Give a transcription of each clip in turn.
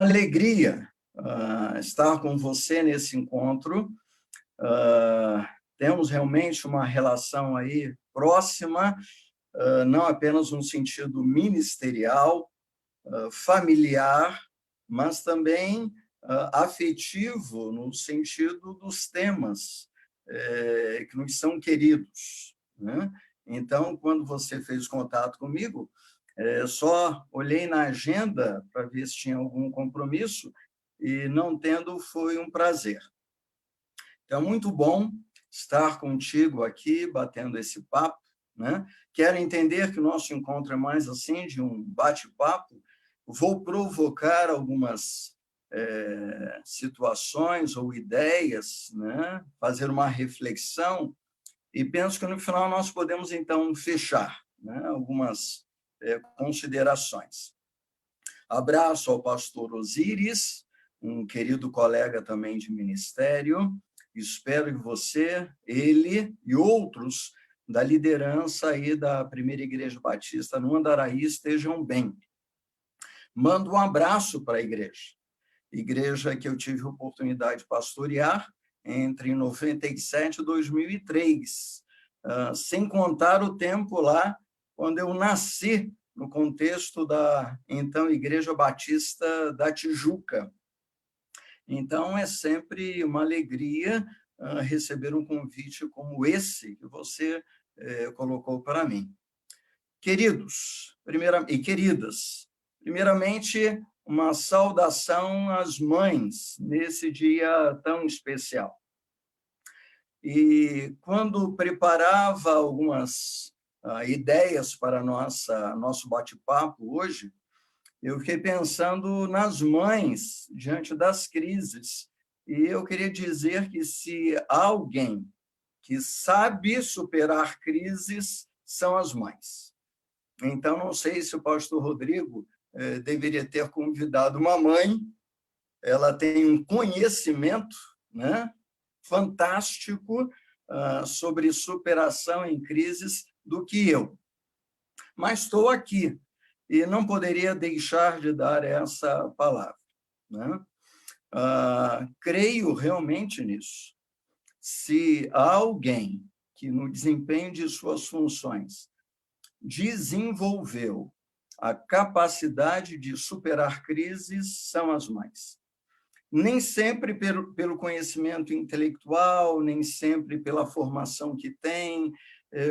Alegria estar com você nesse encontro. Temos realmente uma relação aí próxima, não apenas no sentido ministerial, familiar, mas também afetivo, no sentido dos temas que nos são queridos, né? Então, quando você fez contato comigo, só olhei na agenda para ver se tinha algum compromisso e, não tendo, foi um prazer. Então, é muito bom estar contigo aqui, batendo esse papo, né? Quero entender que o nosso encontro é mais assim, de um bate-papo. Vou provocar algumas situações ou ideias, né? Fazer uma reflexão, e penso que, no final, nós podemos, então, fechar, né? Algumas considerações. Abraço ao pastor Osíris, um querido colega também de ministério. Espero que você, ele e outros da liderança aí da Primeira Igreja Batista no Andaraí estejam bem. Mando um abraço para a igreja que eu tive a oportunidade de pastorear entre 97 e 2003, sem contar o tempo lá quando eu nasci, no contexto da, então, Igreja Batista da Tijuca. Então, é sempre uma alegria receber um convite como esse que você colocou para mim. Queridos e queridas, primeiramente, uma saudação às mães nesse dia tão especial. E quando preparava algumas ideias para nosso bate-papo hoje, eu fiquei pensando nas mães diante das crises. E eu queria dizer que, se há alguém que sabe superar crises, são as mães. Então, não sei se o pastor Rodrigo deveria ter convidado uma mãe. Ela tem um conhecimento, né, fantástico sobre superação em crises do que eu. Mas estou aqui e não poderia deixar de dar essa palavra, né? Creio realmente nisso. Se há alguém que, no desempenho de suas funções, desenvolveu a capacidade de superar crises, são as mães. Nem sempre pelo conhecimento intelectual, nem sempre pela formação que tem,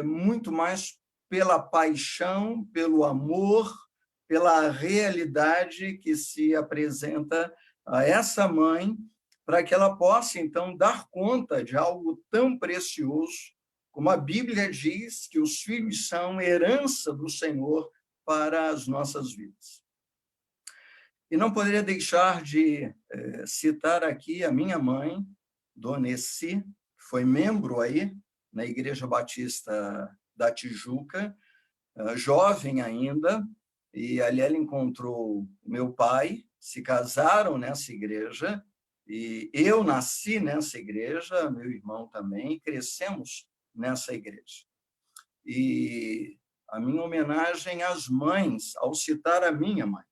muito mais pela paixão, pelo amor, pela realidade que se apresenta a essa mãe, para que ela possa, então, dar conta de algo tão precioso, como a Bíblia diz, que os filhos são herança do Senhor para as nossas vidas. E não poderia deixar de citar aqui a minha mãe, Dona Essi, que foi membro aí na Igreja Batista da Tijuca, jovem ainda, e ali ela encontrou meu pai, se casaram nessa igreja, e eu nasci nessa igreja, meu irmão também, crescemos nessa igreja. E a minha homenagem às mães, ao citar a minha mãe.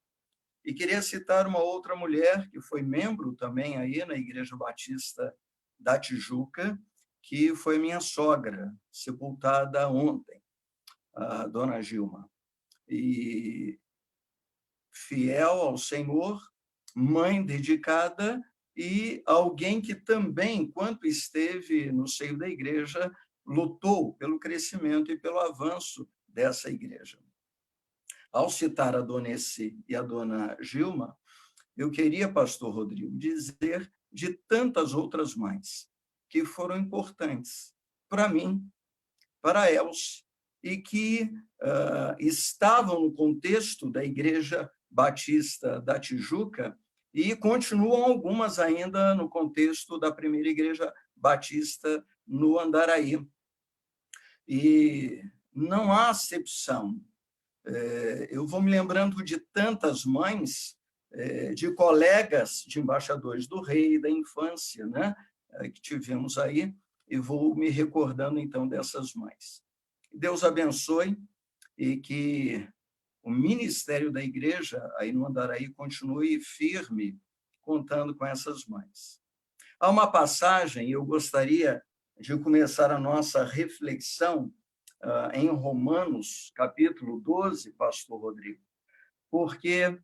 E queria citar uma outra mulher que foi membro também aí na Igreja Batista da Tijuca, que foi minha sogra, sepultada ontem, a dona Gilma. E fiel ao Senhor, mãe dedicada e alguém que também, enquanto esteve no seio da igreja, lutou pelo crescimento e pelo avanço dessa igreja. Ao citar a dona Essi e a dona Gilma, eu queria, pastor Rodrigo, dizer de tantas outras mães que foram importantes para mim, para Elce, e que estavam no contexto da Igreja Batista da Tijuca, e continuam algumas ainda no contexto da Primeira Igreja Batista no Andaraí. E não há acepção. Eu vou me lembrando de tantas mães, de colegas de embaixadores do rei, da infância, né, que tivemos aí, e vou me recordando, então, dessas mães. Deus abençoe e que o ministério da igreja aí no Andaraí continue firme, contando com essas mães. Há uma passagem, eu gostaria de começar a nossa reflexão em Romanos, capítulo 12, pastor Rodrigo, porque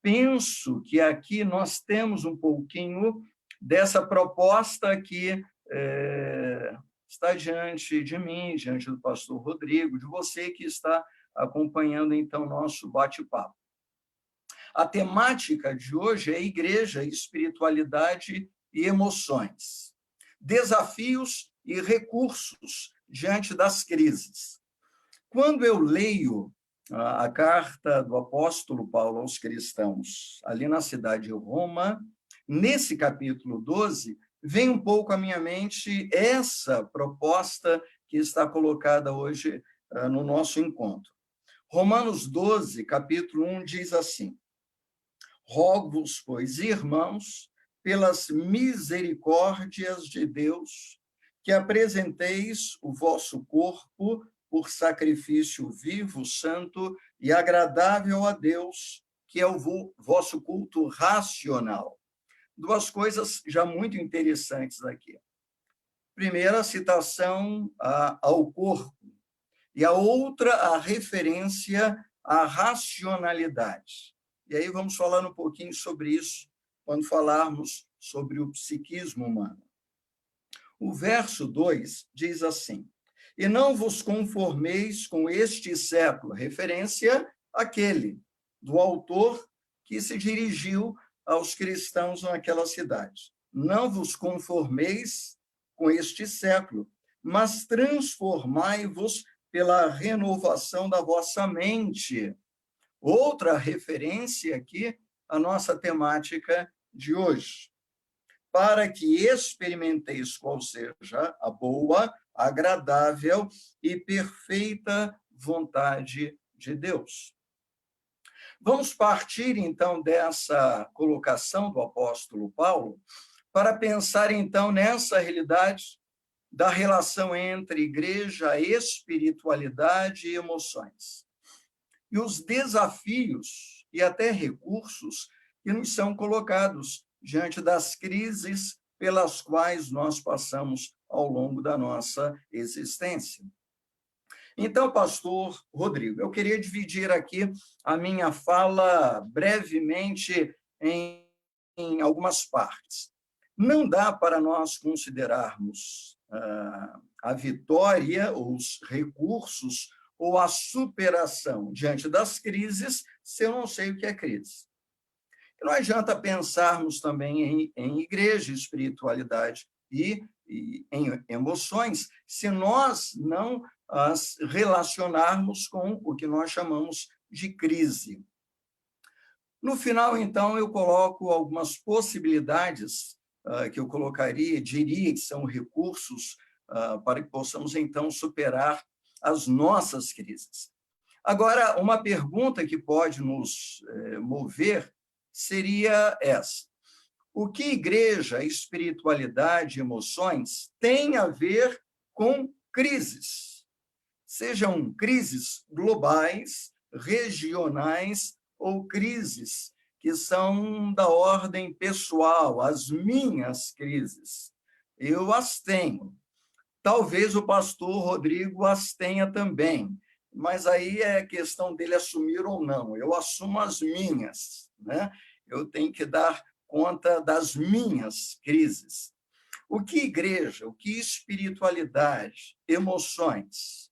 penso que aqui nós temos um pouquinho dessa proposta que está diante de mim, diante do pastor Rodrigo, de você que está acompanhando, então, nosso bate-papo. A temática de hoje é igreja, espiritualidade e emoções. Desafios e recursos diante das crises. Quando eu leio a carta do apóstolo Paulo aos cristãos, ali na cidade de Roma, nesse capítulo 12, vem um pouco à minha mente essa proposta que está colocada hoje no nosso encontro. Romanos 12, capítulo 1, diz assim: rogo-vos, pois, irmãos, pelas misericórdias de Deus, que apresenteis o vosso corpo por sacrifício vivo, santo e agradável a Deus, que é o vosso culto racional. Duas coisas já muito interessantes aqui. Primeira, a citação ao corpo, e a outra, a referência à racionalidade. E aí vamos falar um pouquinho sobre isso quando falarmos sobre o psiquismo humano. O verso 2 diz assim: e não vos conformeis com este século, referência àquele, do autor que se dirigiu aos cristãos naquela cidade. Não vos conformeis com este século, mas transformai-vos pela renovação da vossa mente. Outra referência aqui à nossa temática de hoje. Para que experimenteis qual seja a boa, agradável e perfeita vontade de Deus. Vamos partir, então, dessa colocação do apóstolo Paulo para pensar, então, nessa realidade da relação entre igreja, espiritualidade e emoções. E os desafios e até recursos que nos são colocados diante das crises pelas quais nós passamos ao longo da nossa existência. Então, pastor Rodrigo, eu queria dividir aqui a minha fala brevemente em algumas partes. Não dá para nós considerarmos a vitória, os recursos ou a superação diante das crises se eu não sei o que é crise. E não adianta pensarmos também em igreja, espiritualidade e em emoções se nós não as relacionarmos com o que nós chamamos de crise. No final, então, eu coloco algumas possibilidades que eu colocaria, diria que são recursos para que possamos, então, superar as nossas crises. Agora, uma pergunta que pode nos mover seria essa: o que igreja, espiritualidade e emoções têm a ver com crises? Sejam crises globais, regionais ou crises que são da ordem pessoal, as minhas crises. Eu as tenho. Talvez o pastor Rodrigo as tenha também, mas aí é questão dele assumir ou não. Eu assumo as minhas, né? Eu tenho que dar conta das minhas crises. O que igreja, o que espiritualidade, emoções,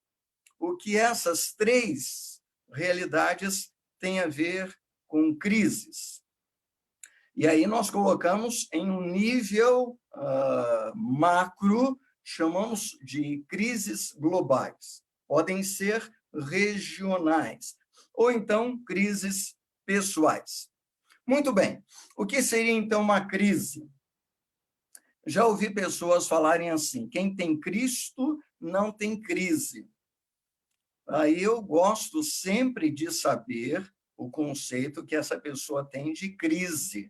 o que essas três realidades têm a ver com crises? E aí nós colocamos em um nível macro, chamamos de crises globais. Podem ser regionais, ou então crises pessoais. Muito bem. O que seria, então, uma crise? Já ouvi pessoas falarem assim: quem tem Cristo não tem crise. Aí eu gosto sempre de saber o conceito que essa pessoa tem de crise.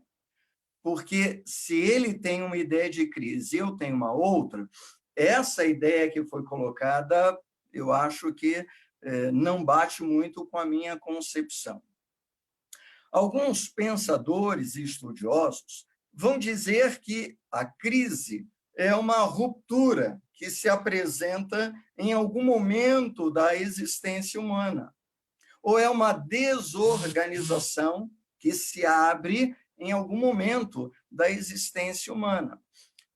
Porque se ele tem uma ideia de crise e eu tenho uma outra, essa ideia que foi colocada, eu acho que não bate muito com a minha concepção. Alguns pensadores e estudiosos vão dizer que a crise é uma ruptura que se apresenta em algum momento da existência humana, ou é uma desorganização que se abre em algum momento da existência humana.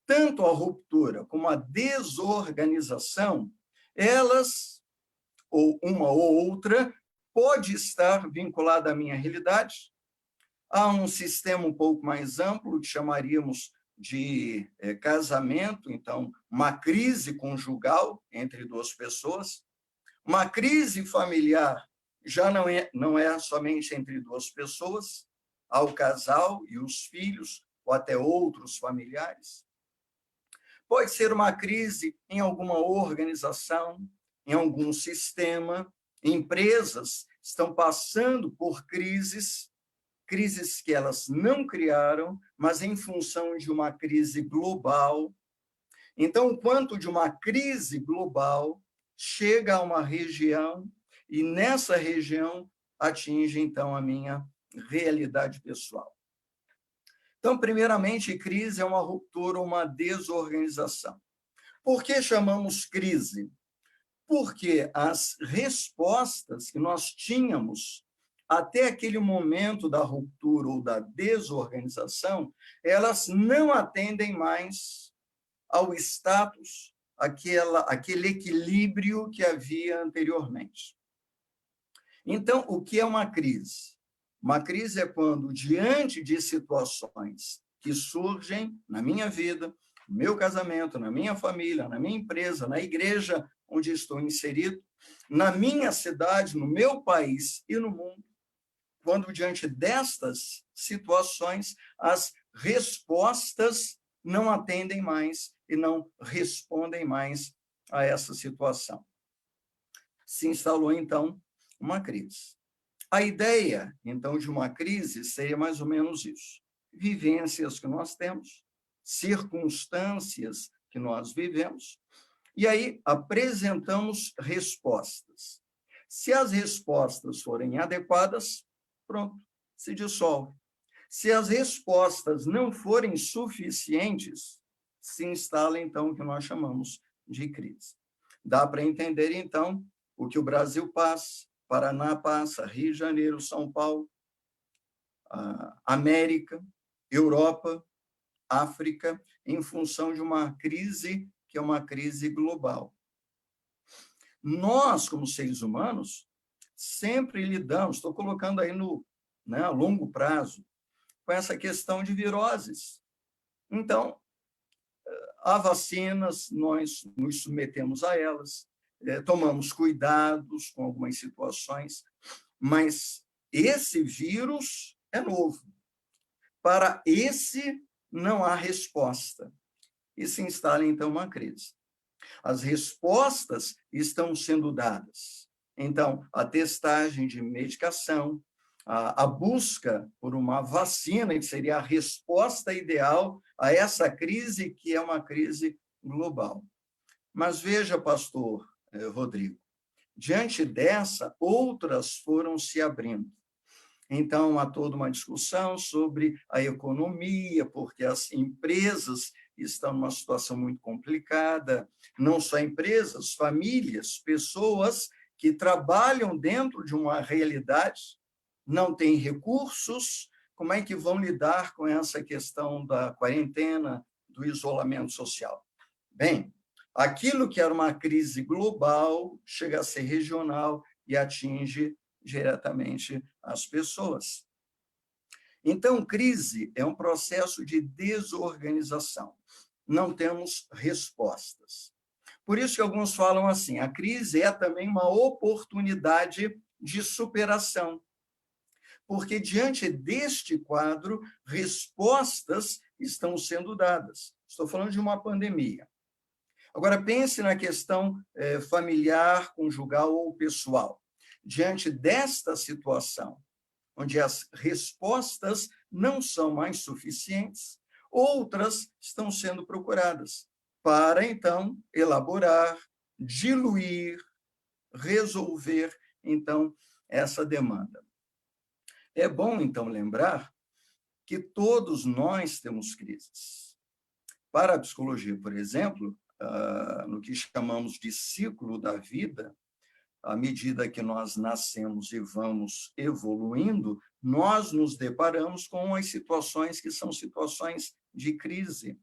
Tanto a ruptura como a desorganização, elas, ou uma ou outra, pode estar vinculada à minha realidade, a um sistema um pouco mais amplo, que chamaríamos de casamento, então, uma crise conjugal entre duas pessoas, uma crise familiar já não é somente entre duas pessoas, há o casal e os filhos, ou até outros familiares. Pode ser uma crise em alguma organização, em algum sistema, empresas estão passando por crises que elas não criaram, mas em função de uma crise global. Então, quanto de uma crise global chega a uma região e nessa região atinge, então, a minha realidade pessoal. Então, primeiramente, crise é uma ruptura, uma desorganização. Por que chamamos crise? Porque as respostas que nós tínhamos até aquele momento da ruptura ou da desorganização, elas não atendem mais ao status, aquele equilíbrio que havia anteriormente. Então, o que é uma crise? Uma crise é quando, diante de situações que surgem na minha vida, no meu casamento, na minha família, na minha empresa, na igreja onde estou inserido, na minha cidade, no meu país e no mundo, quando, diante destas situações, as respostas não atendem mais e não respondem mais a essa situação. Se instalou, então, uma crise. A ideia, então, de uma crise seria mais ou menos isso. Vivências que nós temos, circunstâncias que nós vivemos, e aí apresentamos respostas. Se as respostas forem adequadas, pronto, se dissolve. Se as respostas não forem suficientes, se instala, então, o que nós chamamos de crise. Dá para entender, então, o que o Brasil passa, Paraná passa, Rio de Janeiro, São Paulo, América, Europa, África, em função de uma crise que é uma crise global. Nós, como seres humanos, sempre lidamos, estou colocando aí a longo prazo, com essa questão de viroses. Então, há vacinas, nós nos submetemos a elas, tomamos cuidados com algumas situações, mas esse vírus é novo. Para esse, não há resposta. E se instala, então, uma crise. As respostas estão sendo dadas. Então, a testagem de medicação, a busca por uma vacina, que seria a resposta ideal a essa crise, que é uma crise global. Mas veja, pastor Rodrigo, diante dessa, outras foram se abrindo. Então, há toda uma discussão sobre a economia, porque as empresas estão numa situação muito complicada, não só empresas, famílias, pessoas que trabalham dentro de uma realidade, não têm recursos, como é que vão lidar com essa questão da quarentena, do isolamento social? Bem, aquilo que era uma crise global chega a ser regional e atinge diretamente as pessoas. Então, crise é um processo de desorganização. Não temos respostas. Por isso que alguns falam assim, a crise é também uma oportunidade de superação. Porque, diante deste quadro, respostas estão sendo dadas. Estou falando de uma pandemia. Agora, pense na questão familiar, conjugal ou pessoal. Diante desta situação, onde as respostas não são mais suficientes, outras estão sendo procuradas para, então, elaborar, diluir, resolver, então, essa demanda. É bom, então, lembrar que todos nós temos crises. Para a psicologia, por exemplo, no que chamamos de ciclo da vida, à medida que nós nascemos e vamos evoluindo, nós nos deparamos com as situações que são situações de crise.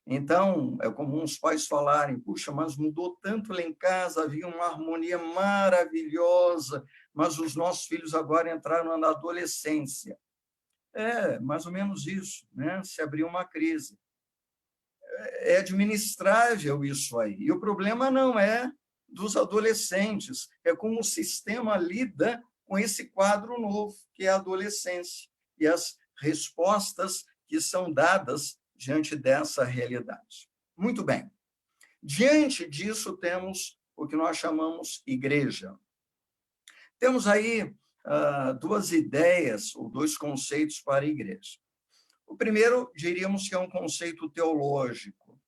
Então, é comum os pais falarem, puxa, mas mudou tanto lá em casa, havia uma harmonia maravilhosa, mas os nossos filhos agora entraram na adolescência. É, mais ou menos isso, né? Se abriu uma crise. É administrável isso aí. E o problema não é dos adolescentes, é como o sistema lida com esse quadro novo, que é a adolescência, e as respostas que são dadas diante dessa realidade. Muito bem. Diante disso, temos o que nós chamamos igreja. Temos aí duas ideias, ou dois conceitos para a igreja. O primeiro, diríamos que é um conceito teológico.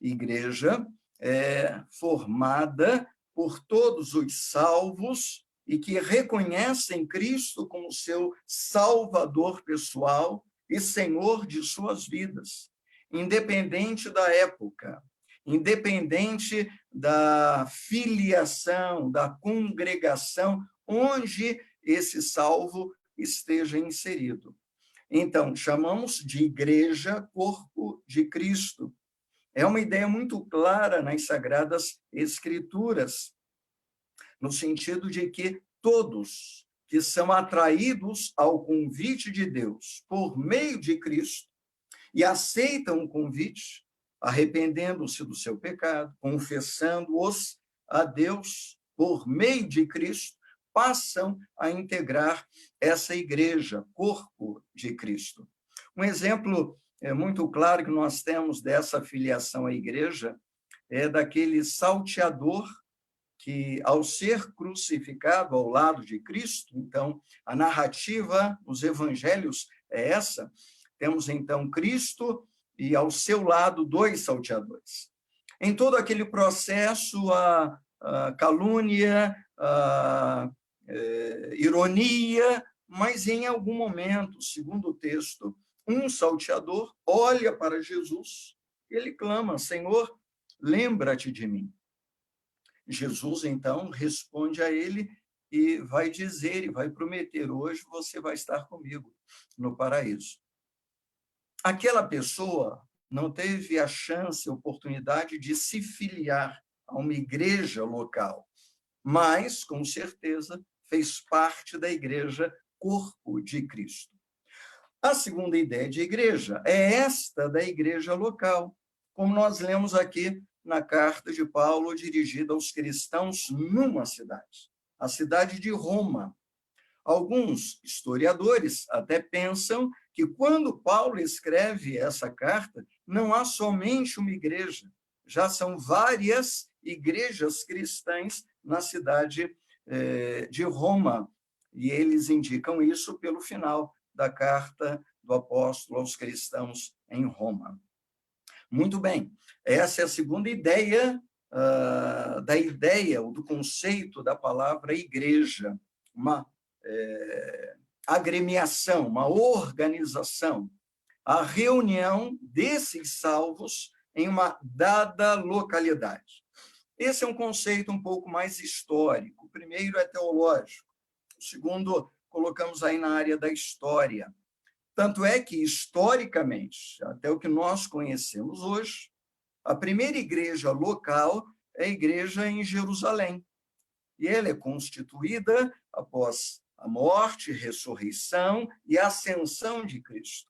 Igreja é formada por todos os salvos e que reconhecem Cristo como seu Salvador pessoal e Senhor de suas vidas, independente da época, independente da filiação, da congregação, onde esse salvo esteja inserido. Então, chamamos de igreja, corpo de Cristo. É uma ideia muito clara nas Sagradas Escrituras, no sentido de que todos que são atraídos ao convite de Deus por meio de Cristo e aceitam o convite, arrependendo-se do seu pecado, confessando-os a Deus por meio de Cristo, passam a integrar essa igreja, corpo de Cristo. Um exemplo muito claro que nós temos dessa filiação à igreja é daquele salteador que, ao ser crucificado ao lado de Cristo, então, a narrativa nos evangelhos é essa, temos, então, Cristo e, ao seu lado, dois salteadores. Em todo aquele processo, a calúnia, a ironia, mas em algum momento, segundo o texto, um salteador olha para Jesus, ele clama, Senhor, lembra-te de mim. Jesus, então, responde a ele e vai dizer, e vai prometer, hoje você vai estar comigo no paraíso. Aquela pessoa não teve a chance, a oportunidade de se filiar a uma igreja local, mas, com certeza, fez parte da igreja, corpo de Cristo. A segunda ideia de igreja é esta da igreja local, como nós lemos aqui na carta de Paulo dirigida aos cristãos numa cidade, a cidade de Roma. Alguns historiadores até pensam que quando Paulo escreve essa carta, não há somente uma igreja, já são várias igrejas cristãs na cidade de Roma, e eles indicam isso pelo final da carta do apóstolo aos cristãos em Roma. Muito bem, essa é a segunda ideia da ideia, ou do conceito da palavra igreja, uma agremiação, uma organização, a reunião desses salvos em uma dada localidade. Esse é um conceito um pouco mais histórico. O primeiro é teológico, o segundo colocamos aí na área da história. Tanto é que, historicamente, até o que nós conhecemos hoje, a primeira igreja local é a igreja em Jerusalém. E ela é constituída após a morte, ressurreição e ascensão de Cristo.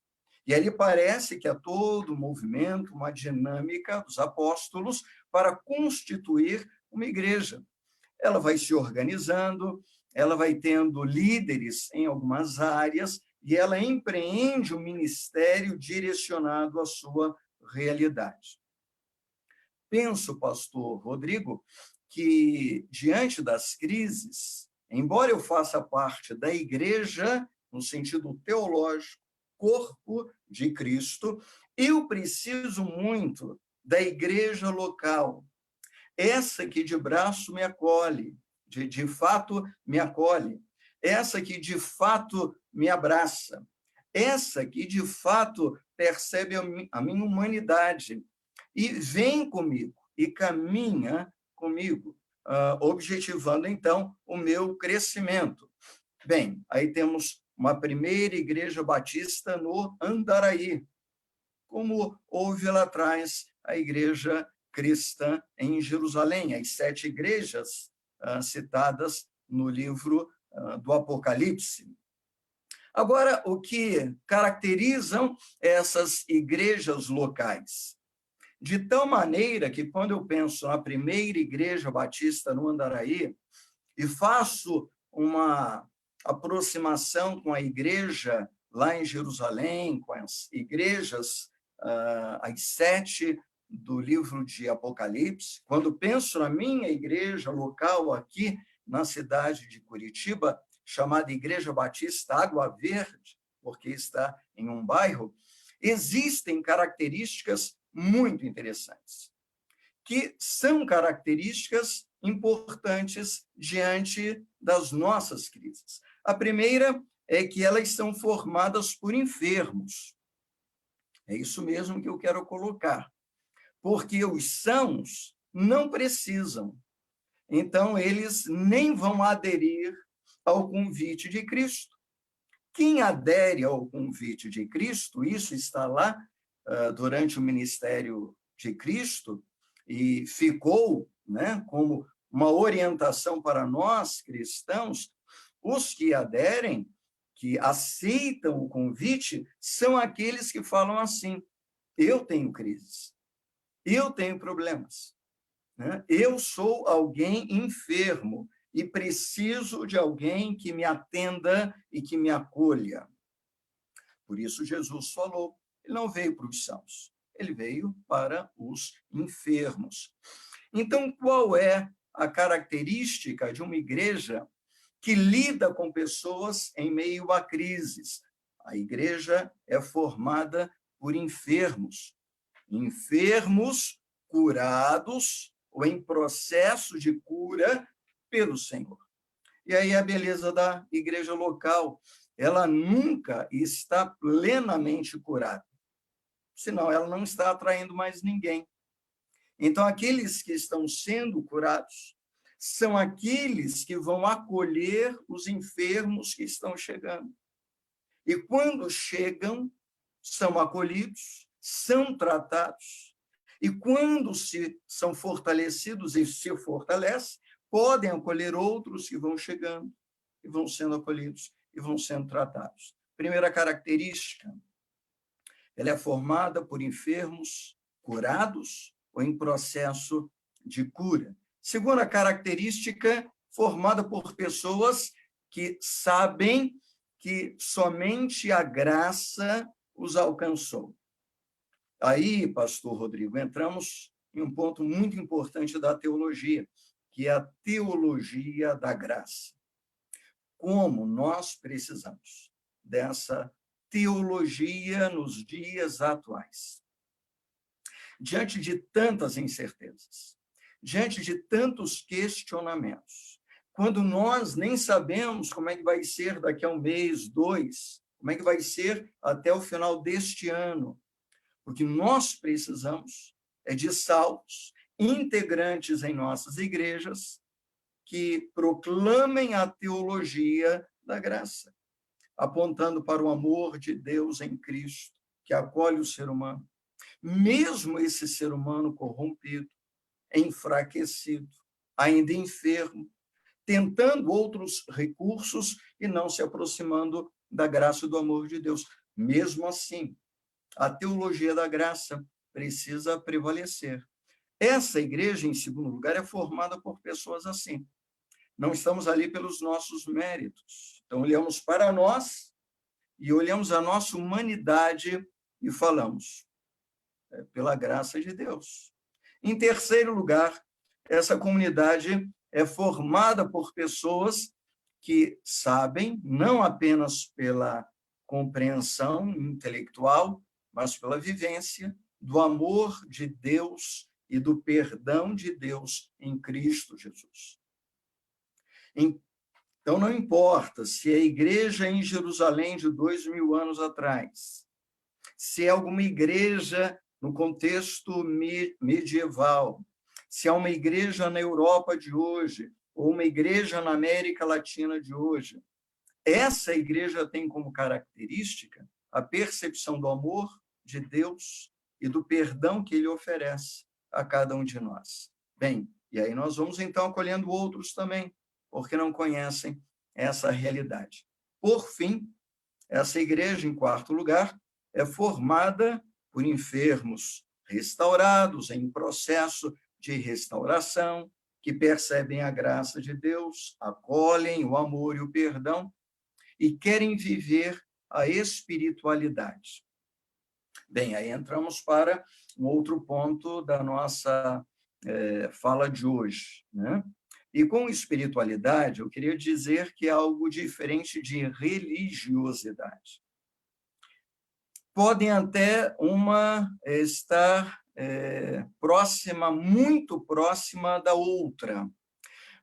E ali parece que há todo um movimento, uma dinâmica dos apóstolos para constituir uma igreja. Ela vai se organizando, ela vai tendo líderes em algumas áreas e ela empreende um ministério direcionado à sua realidade. Penso, pastor Rodrigo, que diante das crises, embora eu faça parte da igreja, no sentido teológico, corpo de Cristo, eu preciso muito da igreja local, essa que de braço me acolhe, de fato me acolhe, essa que de fato me abraça, essa que de fato percebe a minha humanidade e vem comigo e caminha comigo, objetivando, então, o meu crescimento. Bem, aí temos uma primeira igreja batista no Andaraí, como houve lá atrás a igreja cristã em Jerusalém, as 7 igrejas citadas no livro do Apocalipse. Agora, o que caracterizam essas igrejas locais? De tal maneira que, quando eu penso na primeira igreja batista no Andaraí e faço uma aproximação com a igreja lá em Jerusalém, com as igrejas, as 7 do livro de Apocalipse, quando penso na minha igreja local aqui na cidade de Curitiba, chamada Igreja Batista Água Verde, porque está em um bairro, existem características muito interessantes, que são características importantes diante das nossas crises. A primeira é que elas são formadas por enfermos. É isso mesmo que eu quero colocar. Porque os sãos não precisam. Então, eles nem vão aderir ao convite de Cristo. Quem adere ao convite de Cristo, isso está lá durante o ministério de Cristo, e ficou, né, como uma orientação para nós cristãos, os que aderem, que aceitam o convite, são aqueles que falam assim: eu tenho crises, eu tenho problemas, né? Eu sou alguém enfermo e preciso de alguém que me atenda e que me acolha. Por isso Jesus falou, ele não veio para os sãos, ele veio para os enfermos. Então, qual é a característica de uma igreja que lida com pessoas em meio a crises? A igreja é formada por enfermos, enfermos curados ou em processo de cura pelo Senhor. E aí a beleza da igreja local, ela nunca está plenamente curada, senão ela não está atraindo mais ninguém. Então, aqueles que estão sendo curados são aqueles que vão acolher os enfermos que estão chegando. E quando chegam, são acolhidos, são tratados. E quando são fortalecidos e se fortalecem, podem acolher outros que vão chegando e vão sendo acolhidos e vão sendo tratados. Primeira característica, ela é formada por enfermos curados ou em processo de cura. Segunda característica, formada por pessoas que sabem que somente a graça os alcançou. Aí, pastor Rodrigo, entramos em um ponto muito importante da teologia, que é a teologia da graça. Como nós precisamos dessa teologia nos dias atuais. Diante de tantas incertezas, diante de tantos questionamentos, quando nós nem sabemos como é que vai ser daqui a um mês, 2, como é que vai ser até o final deste ano, o que nós precisamos é de salvos, integrantes em nossas igrejas, que proclamem a teologia da graça, apontando para o amor de Deus em Cristo, que acolhe o ser humano, mesmo esse ser humano corrompido, enfraquecido, ainda enfermo, tentando outros recursos e não se aproximando da graça e do amor de Deus. Mesmo assim, a teologia da graça precisa prevalecer. Essa igreja, em segundo lugar, é formada por pessoas assim. Não estamos ali pelos nossos méritos. Então, olhamos para nós e olhamos a nossa humanidade e falamos, pela graça de Deus. Em terceiro lugar, essa comunidade é formada por pessoas que sabem, não apenas pela compreensão intelectual, mas pela vivência do amor de Deus e do perdão de Deus em Cristo Jesus. Então, não importa se é a igreja em Jerusalém de 2000 anos atrás, se é alguma igreja no contexto medieval, se é uma igreja na Europa de hoje, ou uma igreja na América Latina de hoje, essa igreja tem como característica a percepção do amor de Deus e do perdão que ele oferece a cada um de nós. Bem, e aí nós vamos então acolhendo outros também, porque não conhecem essa realidade. Por fim, essa igreja, em quarto lugar, é formada por enfermos restaurados, em processo de restauração, que percebem a graça de Deus, acolhem o amor e o perdão e querem viver a espiritualidade. Bem, aí entramos para um outro ponto da nossa fala de hoje, né? E com espiritualidade, eu queria dizer que é algo diferente de religiosidade. Podem até uma estar próxima, muito próxima da outra,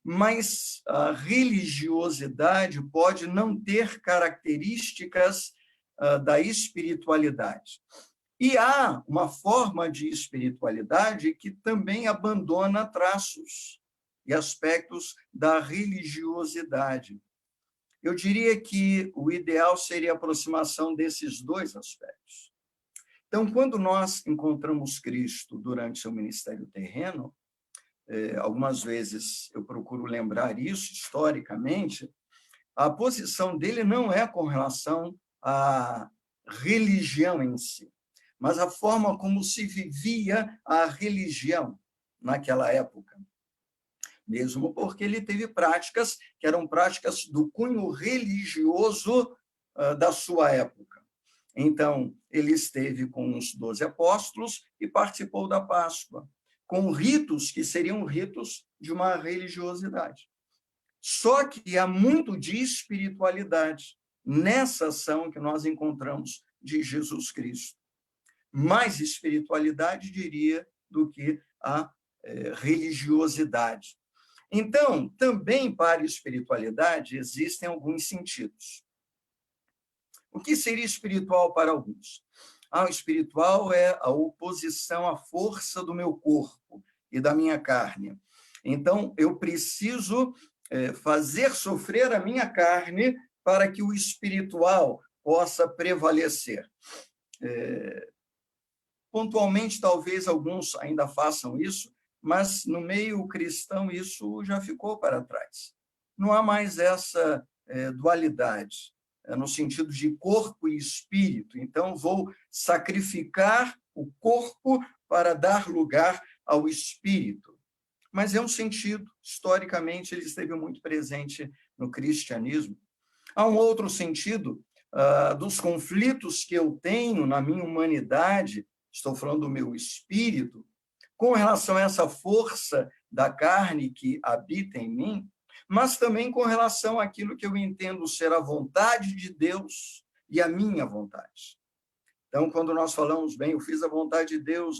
mas a religiosidade pode não ter características da espiritualidade. E há uma forma de espiritualidade que também abandona traços e aspectos da religiosidade. Eu diria que o ideal seria a aproximação desses dois aspectos. Então, quando nós encontramos Cristo durante seu ministério terreno, algumas vezes eu procuro lembrar isso historicamente, a posição dele não é com relação à religião em si, mas a forma como se vivia a religião naquela época. Mesmo porque ele teve práticas que eram práticas do cunho religioso da sua época. Então, ele esteve com os 12 apóstolos e participou da Páscoa, com ritos que seriam ritos de uma religiosidade. Só que há muito de espiritualidade nessa ação que nós encontramos de Jesus Cristo. Mais espiritualidade, diria, do que a religiosidade. Então, também para a espiritualidade existem alguns sentidos. O que seria espiritual para alguns? O espiritual é a oposição à força do meu corpo e da minha carne. Então, eu preciso fazer sofrer a minha carne para que o espiritual possa prevalecer. Pontualmente, talvez alguns ainda façam isso, mas no meio cristão isso já ficou para trás. Não há mais essa dualidade, no sentido de corpo e espírito. Então, vou sacrificar o corpo para dar lugar ao espírito. Mas é um sentido, historicamente, ele esteve muito presente no cristianismo. Há um outro sentido dos conflitos que eu tenho na minha humanidade, estou falando do meu espírito, com relação a essa força da carne que habita em mim, mas também com relação àquilo que eu entendo ser a vontade de Deus e a minha vontade. Então, quando nós falamos, bem, eu fiz a vontade de Deus,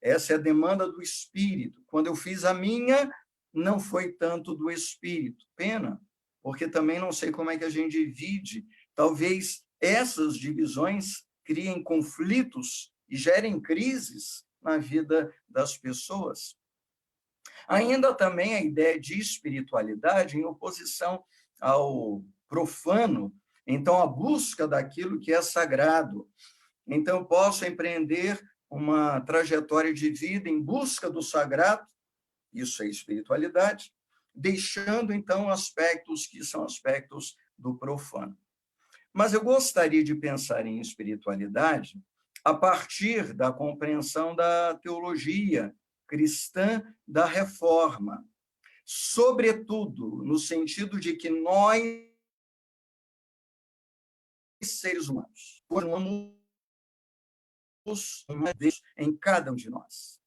essa é a demanda do Espírito. Quando eu fiz a minha, não foi tanto do Espírito. Pena, porque também não sei como é que a gente divide. Talvez essas divisões criem conflitos e gerem crises na vida das pessoas. Ainda também a ideia de espiritualidade em oposição ao profano, então a busca daquilo que é sagrado. Então eu posso empreender uma trajetória de vida em busca do sagrado, isso é espiritualidade, deixando então aspectos que são aspectos do profano. Mas eu gostaria de pensar em espiritualidade a partir da compreensão da teologia cristã da reforma, sobretudo no sentido de que nós, seres humanos, formamos uma Deus em cada um de nós.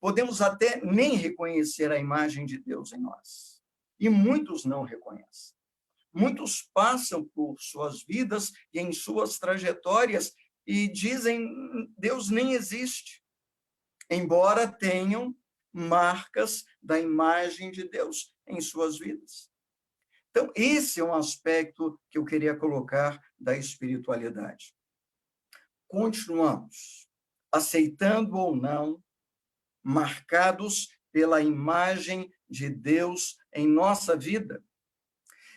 Podemos até nem reconhecer a imagem de Deus em nós, e muitos não reconhecem. Muitos passam por suas vidas e em suas trajetórias e dizem Deus nem existe, embora tenham marcas da imagem de Deus em suas vidas. Então, esse é um aspecto que eu queria colocar da espiritualidade. Continuamos, aceitando ou não, marcados pela imagem de Deus em nossa vida.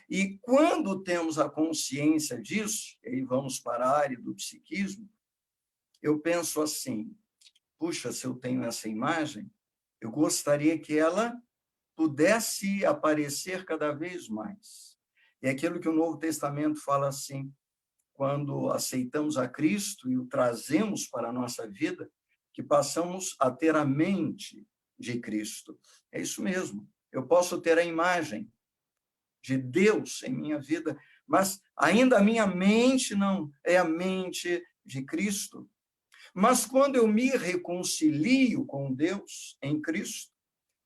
E quando temos a consciência disso, e aí vamos para a área do psiquismo, eu penso assim, puxa, se eu tenho essa imagem, eu gostaria que ela pudesse aparecer cada vez mais. É aquilo que o Novo Testamento fala assim, quando aceitamos a Cristo e o trazemos para a nossa vida, que passamos a ter a mente de Cristo. É isso mesmo. Eu posso ter a imagem de Deus em minha vida, mas ainda a minha mente não é a mente de Cristo. Mas quando eu me reconcilio com Deus em Cristo,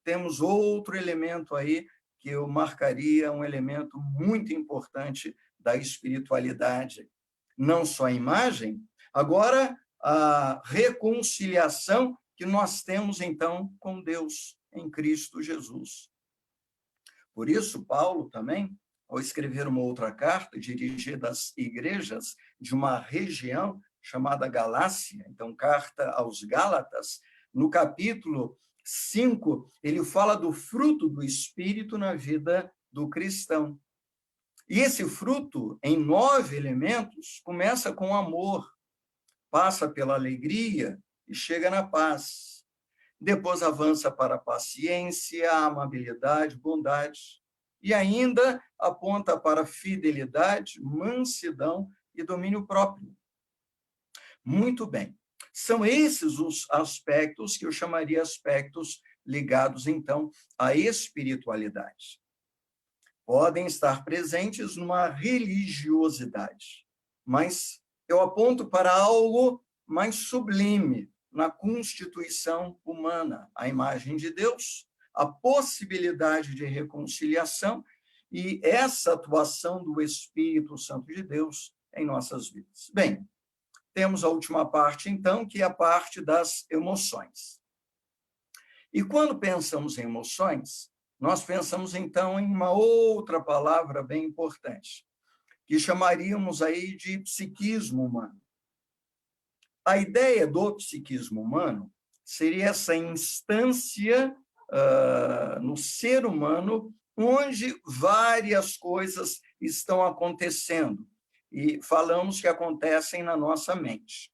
temos outro elemento aí que eu marcaria um elemento muito importante da espiritualidade. Não só a imagem, agora a reconciliação que nós temos, então, com Deus em Cristo Jesus. Por isso, Paulo também, ao escrever uma outra carta dirigida às igrejas de uma região chamada Galácia, então, carta aos Gálatas, no capítulo 5, ele fala do fruto do Espírito na vida do cristão. E esse fruto, em 9 elementos, começa com amor, passa pela alegria e chega na paz. Depois avança para a paciência, a amabilidade, bondade. E ainda aponta para a fidelidade, mansidão e domínio próprio. Muito bem. São esses os aspectos que eu chamaria aspectos ligados, então, à espiritualidade. Podem estar presentes numa religiosidade, mas eu aponto para algo mais sublime na constituição humana, a imagem de Deus, a possibilidade de reconciliação e essa atuação do Espírito Santo de Deus em nossas vidas. Bem, temos a última parte, então, que é a parte das emoções. E quando pensamos em emoções, nós pensamos, então, em uma outra palavra bem importante, que chamaríamos aí de psiquismo humano. A ideia do psiquismo humano seria essa instância no ser humano onde várias coisas estão acontecendo, e falamos que acontecem na nossa mente.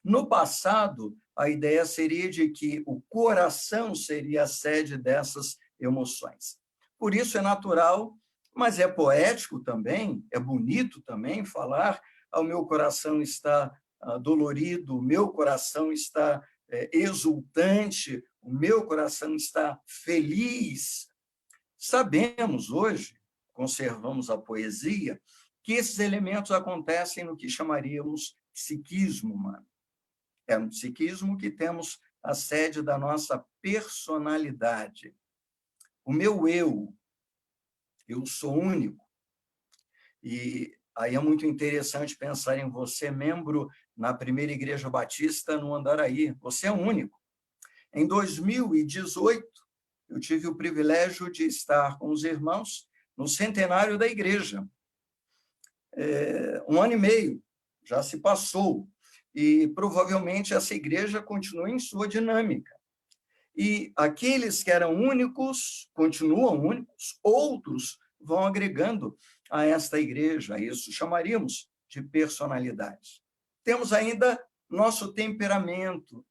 No passado, a ideia seria de que o coração seria a sede dessas emoções. Por isso é natural, mas é poético também, é bonito também falar: o meu coração está dolorido, o meu coração está exultante, o meu coração está feliz. Sabemos hoje, conservamos a poesia, que esses elementos acontecem no que chamaríamos psiquismo humano. É no psiquismo que temos a sede da nossa personalidade. O meu eu sou único. E aí é muito interessante pensar em você, membro na Primeira Igreja Batista no Andaraí. Você é único. Em 2018, eu tive o privilégio de estar com os irmãos no centenário da igreja. 1 ano e meio já se passou, e provavelmente essa igreja continua em sua dinâmica. E aqueles que eram únicos continuam únicos, outros vão agregando a esta igreja. Isso chamaríamos de personalidade. Temos ainda nosso temperamento,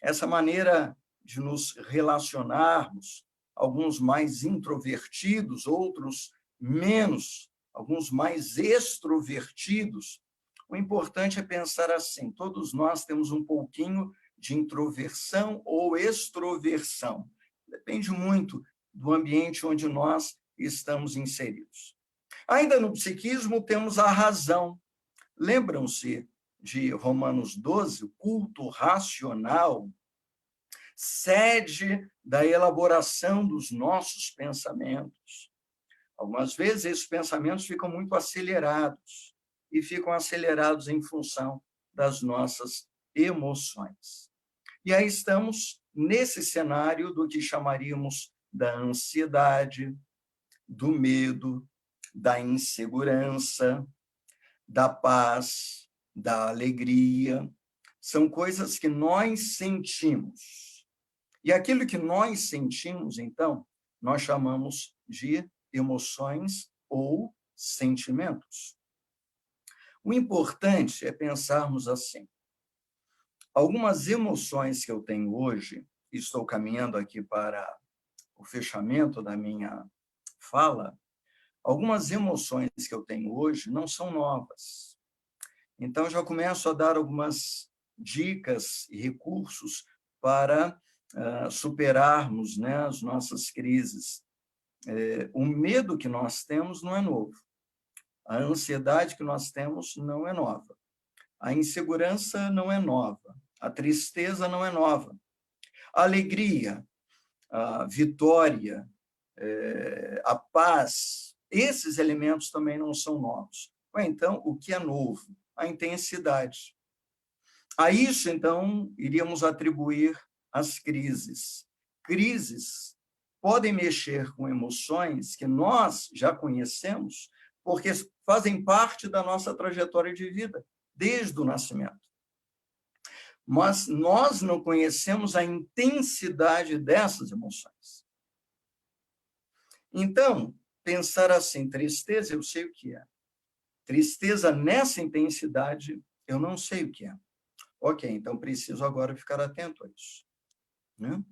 essa maneira de nos relacionarmos, alguns mais introvertidos, outros menos, alguns mais extrovertidos. O importante é pensar assim: todos nós temos um pouquinho de introversão ou extroversão. Depende muito do ambiente onde nós estamos inseridos. Ainda no psiquismo, temos a razão. Lembram-se de Romanos 12, o culto racional, sede da elaboração dos nossos pensamentos. Algumas vezes, esses pensamentos ficam muito acelerados, e ficam acelerados em função das nossas emoções. E aí estamos nesse cenário do que chamaríamos da ansiedade, do medo, da insegurança, da paz, da alegria. São coisas que nós sentimos. E aquilo que nós sentimos, então, nós chamamos de emoções ou sentimentos. O importante é pensarmos assim: algumas emoções que eu tenho hoje, e estou caminhando aqui para o fechamento da minha fala, algumas emoções que eu tenho hoje não são novas. Então, já começo a dar algumas dicas e recursos para superarmos, né, as nossas crises. O medo que nós temos não é novo. A ansiedade que nós temos não é nova. A insegurança não é nova. A tristeza não é nova. A alegria, a vitória, a paz, esses elementos também não são novos. Então, o que é novo? A intensidade. A isso, então, iríamos atribuir as crises. Crises podem mexer com emoções que nós já conhecemos, porque fazem parte da nossa trajetória de vida, desde o nascimento. Mas nós não conhecemos a intensidade dessas emoções. Então, pensar assim, tristeza, eu sei o que é. Tristeza nessa intensidade, eu não sei o que é. Ok, então preciso agora ficar atento a isso. Né?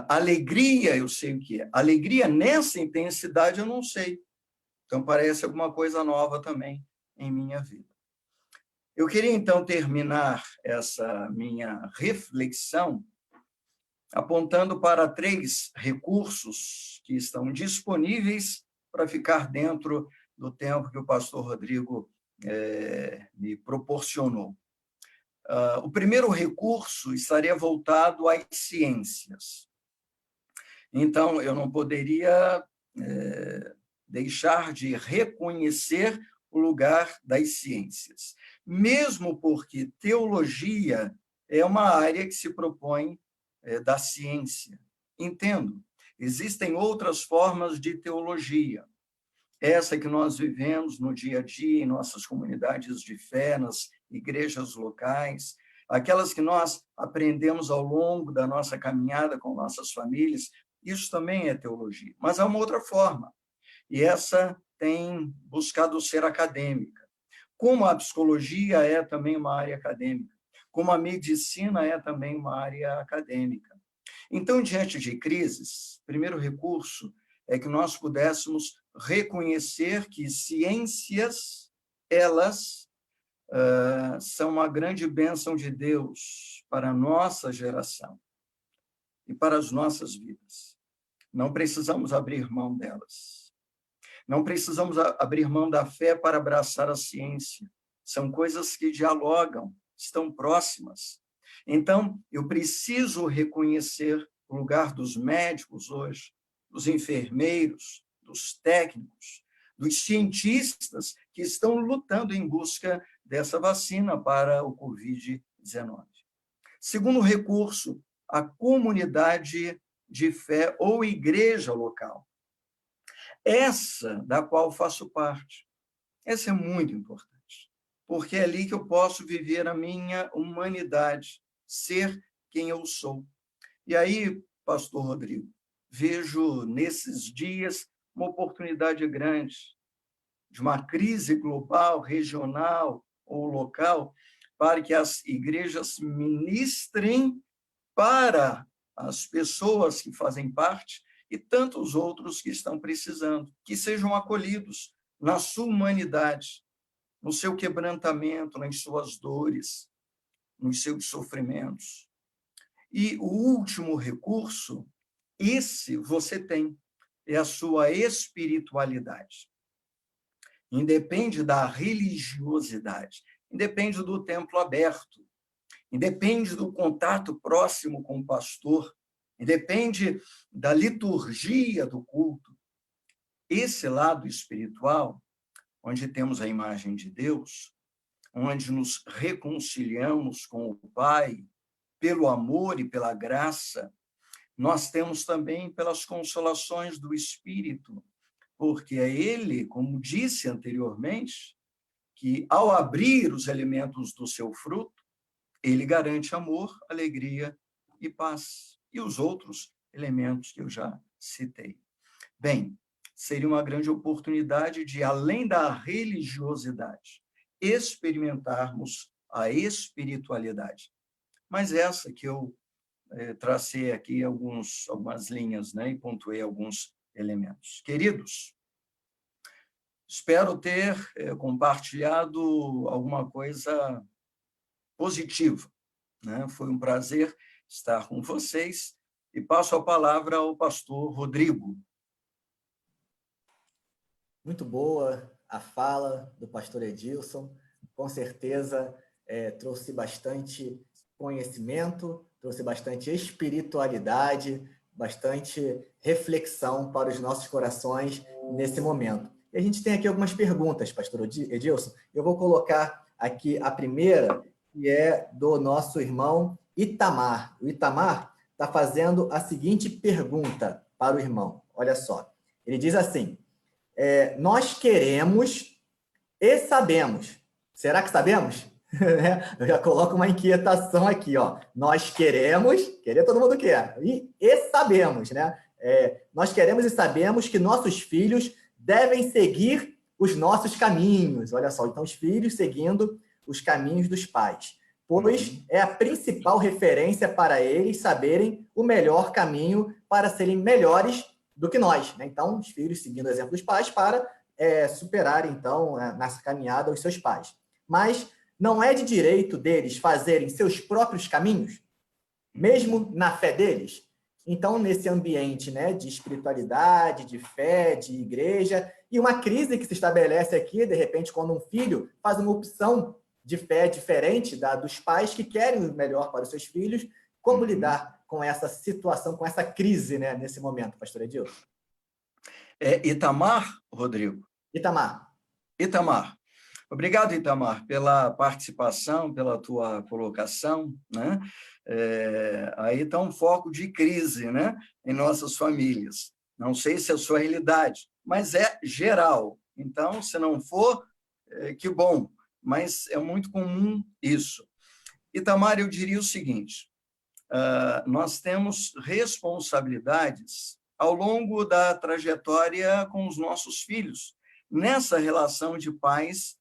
Alegria, eu sei o que é. Alegria nessa intensidade, eu não sei. Então, parece alguma coisa nova também em minha vida. Eu queria, então, terminar essa minha reflexão apontando para 3 recursos que estão disponíveis para ficar dentro do tempo que o pastor Rodrigo me proporcionou. O primeiro recurso estaria voltado às ciências. Então, eu não poderia deixar de reconhecer o lugar das ciências, mesmo porque teologia é uma área que se propõe da ciência. Entendo, existem outras formas de teologia, essa que nós vivemos no dia a dia, em nossas comunidades de fé, nas igrejas locais, aquelas que nós aprendemos ao longo da nossa caminhada com nossas famílias, isso também é teologia. Mas há uma outra forma, e essa tem buscado ser acadêmica. Como a psicologia é também uma área acadêmica, como a medicina é também uma área acadêmica. Então, diante de crises, o primeiro recurso é que nós pudéssemos reconhecer que ciências, elas são uma grande bênção de Deus para a nossa geração e para as nossas vidas. Não precisamos abrir mão delas. Não precisamos abrir mão da fé para abraçar a ciência. São coisas que dialogam, estão próximas. Então, eu preciso reconhecer o lugar dos médicos hoje, dos enfermeiros, dos técnicos, dos cientistas que estão lutando em busca dessa vacina para o Covid-19. Segundo recurso, a comunidade de fé ou igreja local. Essa da qual faço parte. Essa é muito importante, porque é ali que eu posso viver a minha humanidade, ser quem eu sou. E aí, pastor Rodrigo, vejo nesses dias uma oportunidade grande de uma crise global, regional ou local, para que as igrejas ministrem para as pessoas que fazem parte e tantos outros que estão precisando, que sejam acolhidos na sua humanidade, no seu quebrantamento, nas suas dores, nos seus sofrimentos. E o último recurso, esse você tem, é a sua espiritualidade. Independe da religiosidade, independe do templo aberto, independe do contato próximo com o pastor, independe da liturgia do culto. Esse lado espiritual, onde temos a imagem de Deus, onde nos reconciliamos com o Pai, pelo amor e pela graça, nós temos também pelas consolações do Espírito, porque é Ele, como disse anteriormente, que ao abrir os elementos do seu fruto, Ele garante amor, alegria e paz. E os outros elementos que eu já citei. Bem, seria uma grande oportunidade de, além da religiosidade, experimentarmos a espiritualidade. Mas essa que eu tracei aqui algumas linhas, né, e pontuei alguns elementos. Queridos, espero ter compartilhado alguma coisa positiva, né? Foi um prazer estar com vocês e passo a palavra ao pastor Rodrigo. Muito boa a fala do pastor Edilson, com certeza trouxe bastante conhecimento, trouxe bastante espiritualidade, bastante reflexão para os nossos corações nesse momento. E a gente tem aqui algumas perguntas, pastor Edilson. Eu vou colocar aqui a primeira, que é do nosso irmão Itamar. O Itamar está fazendo a seguinte pergunta para o irmão. Olha só, ele diz assim: nós queremos e sabemos. Será que sabemos? Eu já coloco uma inquietação aqui, ó. Nós queremos, querer todo mundo quer, e sabemos, né? Nós queremos e sabemos que nossos filhos devem seguir os nossos caminhos. Olha só, então os filhos seguindo os caminhos dos pais, pois é a principal referência para eles saberem o melhor caminho para serem melhores do que nós, né? Então, os filhos seguindo o exemplo dos pais para superar, então, nessa caminhada os seus pais. Mas não é de direito deles fazerem seus próprios caminhos, mesmo na fé deles? Então, nesse ambiente, né, de espiritualidade, de fé, de igreja, e uma crise que se estabelece aqui, de repente, quando um filho faz uma opção de fé diferente dos pais que querem o melhor para os seus filhos, como lidar com essa situação, com essa crise, né, nesse momento, pastor Edilson? Itamar, Rodrigo? Itamar. Obrigado, Itamar, pela participação, pela tua colocação, né? Aí está um foco de crise, né, em nossas famílias. Não sei se é a sua realidade, mas é geral. Então, se não for, que bom, mas é muito comum isso. Itamar, eu diria o seguinte: nós temos responsabilidades ao longo da trajetória com os nossos filhos, nessa relação de pais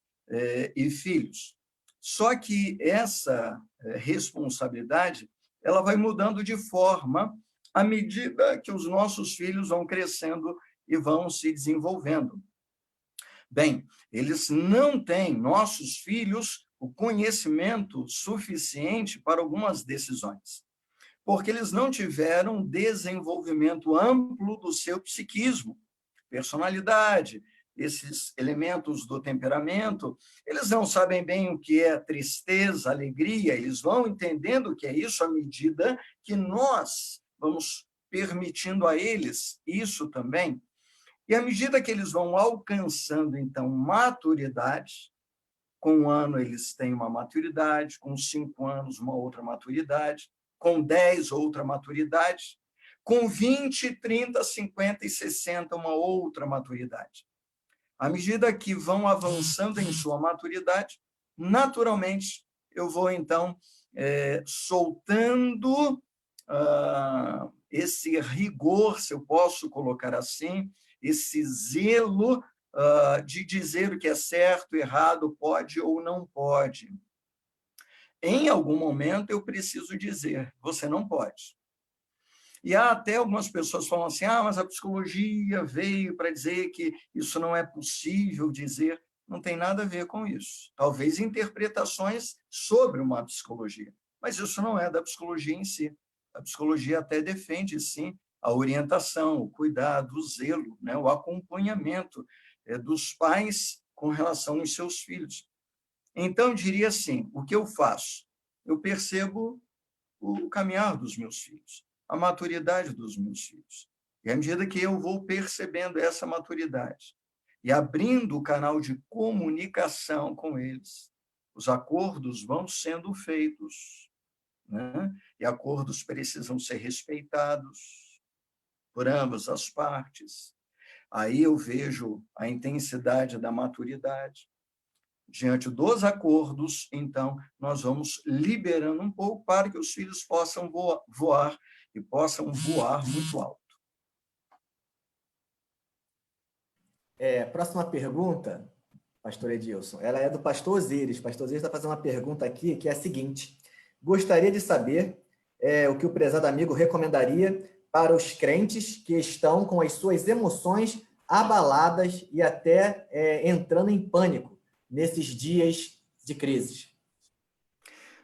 e filhos. Só que essa responsabilidade ela vai mudando de forma à medida que os nossos filhos vão crescendo e vão se desenvolvendo. Bem, eles não têm, nossos filhos, o conhecimento suficiente para algumas decisões, porque eles não tiveram desenvolvimento amplo do seu psiquismo, personalidade, esses elementos do temperamento, eles não sabem bem o que é tristeza, alegria, eles vão entendendo o que é isso à medida que nós vamos permitindo a eles isso também. E à medida que eles vão alcançando, então, maturidade, com 1 ano eles têm uma maturidade, com 5 anos uma outra maturidade, com 10 outra maturidade, com 20, 30, 50 e 60 uma outra maturidade. À medida que vão avançando em sua maturidade, naturalmente, eu vou, então, soltando esse rigor, se eu posso colocar assim, esse zelo de dizer o que é certo, errado, pode ou não pode. Em algum momento, eu preciso dizer, você não pode. E há até algumas pessoas que falam assim, mas a psicologia veio para dizer que isso não é possível dizer. Não tem nada a ver com isso. Talvez interpretações sobre uma psicologia, mas isso não é da psicologia em si. A psicologia até defende, sim, a orientação, o cuidado, o zelo, né, o acompanhamento dos pais com relação aos seus filhos. Então, eu diria assim, o que eu faço? Eu percebo o caminhar dos meus filhos, a maturidade dos meus filhos. E à medida que eu vou percebendo essa maturidade e abrindo o canal de comunicação com eles, os acordos vão sendo feitos. né? E acordos precisam ser respeitados por ambas as partes. Aí eu vejo a intensidade da maturidade. Diante dos acordos, então, nós vamos liberando um pouco para que os filhos possam voar e possam voar muito alto. Próxima pergunta, pastor Edilson, ela é do pastor Osiris. Pastor Osiris está fazendo uma pergunta aqui que é a seguinte: gostaria de saber o que o prezado amigo recomendaria para os crentes que estão com as suas emoções abaladas e até entrando em pânico nesses dias de crise.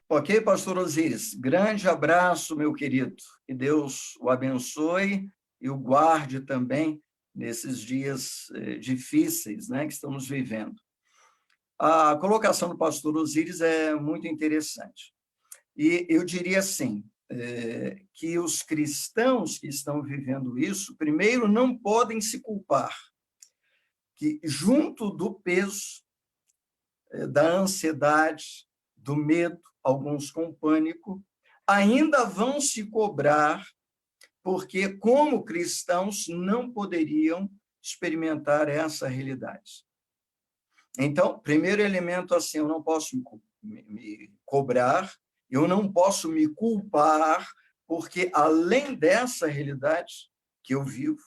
Ok, pastor Osiris, grande abraço, meu querido, que Deus o abençoe e o guarde também nesses dias difíceis, né, que estamos vivendo. A colocação do pastor Osiris é muito interessante. E eu diria assim, que os cristãos que estão vivendo isso, primeiro, não podem se culpar, que junto do peso, da ansiedade, do medo, alguns com pânico, ainda vão se cobrar, porque, como cristãos, não poderiam experimentar essa realidade. Então, primeiro elemento, assim, eu não posso me cobrar, eu não posso me culpar, porque, além dessa realidade que eu vivo,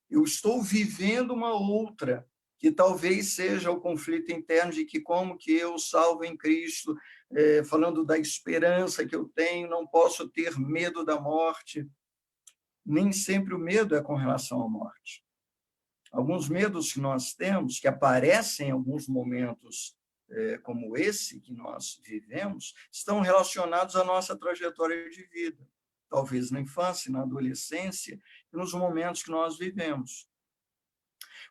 eu estou vivendo uma outra, que talvez seja o conflito interno de que como que eu, salvo em Cristo, falando da esperança que eu tenho, não posso ter medo da morte. Nem sempre o medo é com relação à morte. Alguns medos que nós temos, que aparecem em alguns momentos como esse que nós vivemos, estão relacionados à nossa trajetória de vida. Talvez na infância, na adolescência, e nos momentos que nós vivemos.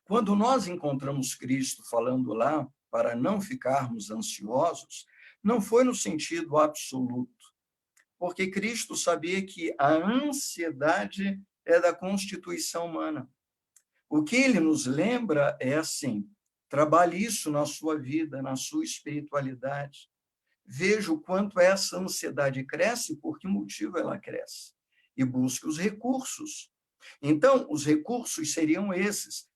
Quando nós encontramos Cristo falando lá, para não ficarmos ansiosos, não foi no sentido absoluto, porque Cristo sabia que a ansiedade é da constituição humana. O que ele nos lembra é assim: trabalhe isso na sua vida, na sua espiritualidade. Veja o quanto essa ansiedade cresce, por que motivo ela cresce, e busque os recursos. Então, os recursos seriam esses.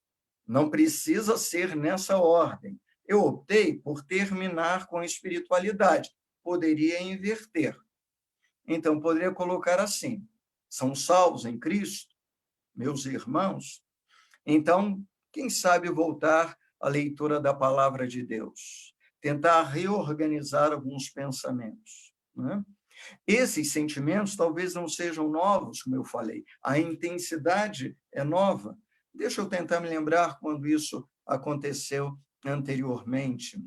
Não precisa ser nessa ordem. Eu optei por terminar com a espiritualidade. Poderia inverter. Então, poderia colocar assim: são salvos em Cristo, meus irmãos? Então, quem sabe voltar à leitura da palavra de Deus, tentar reorganizar alguns pensamentos, né? Esses sentimentos talvez não sejam novos, como eu falei, a intensidade é nova. Deixa eu tentar me lembrar quando isso aconteceu anteriormente.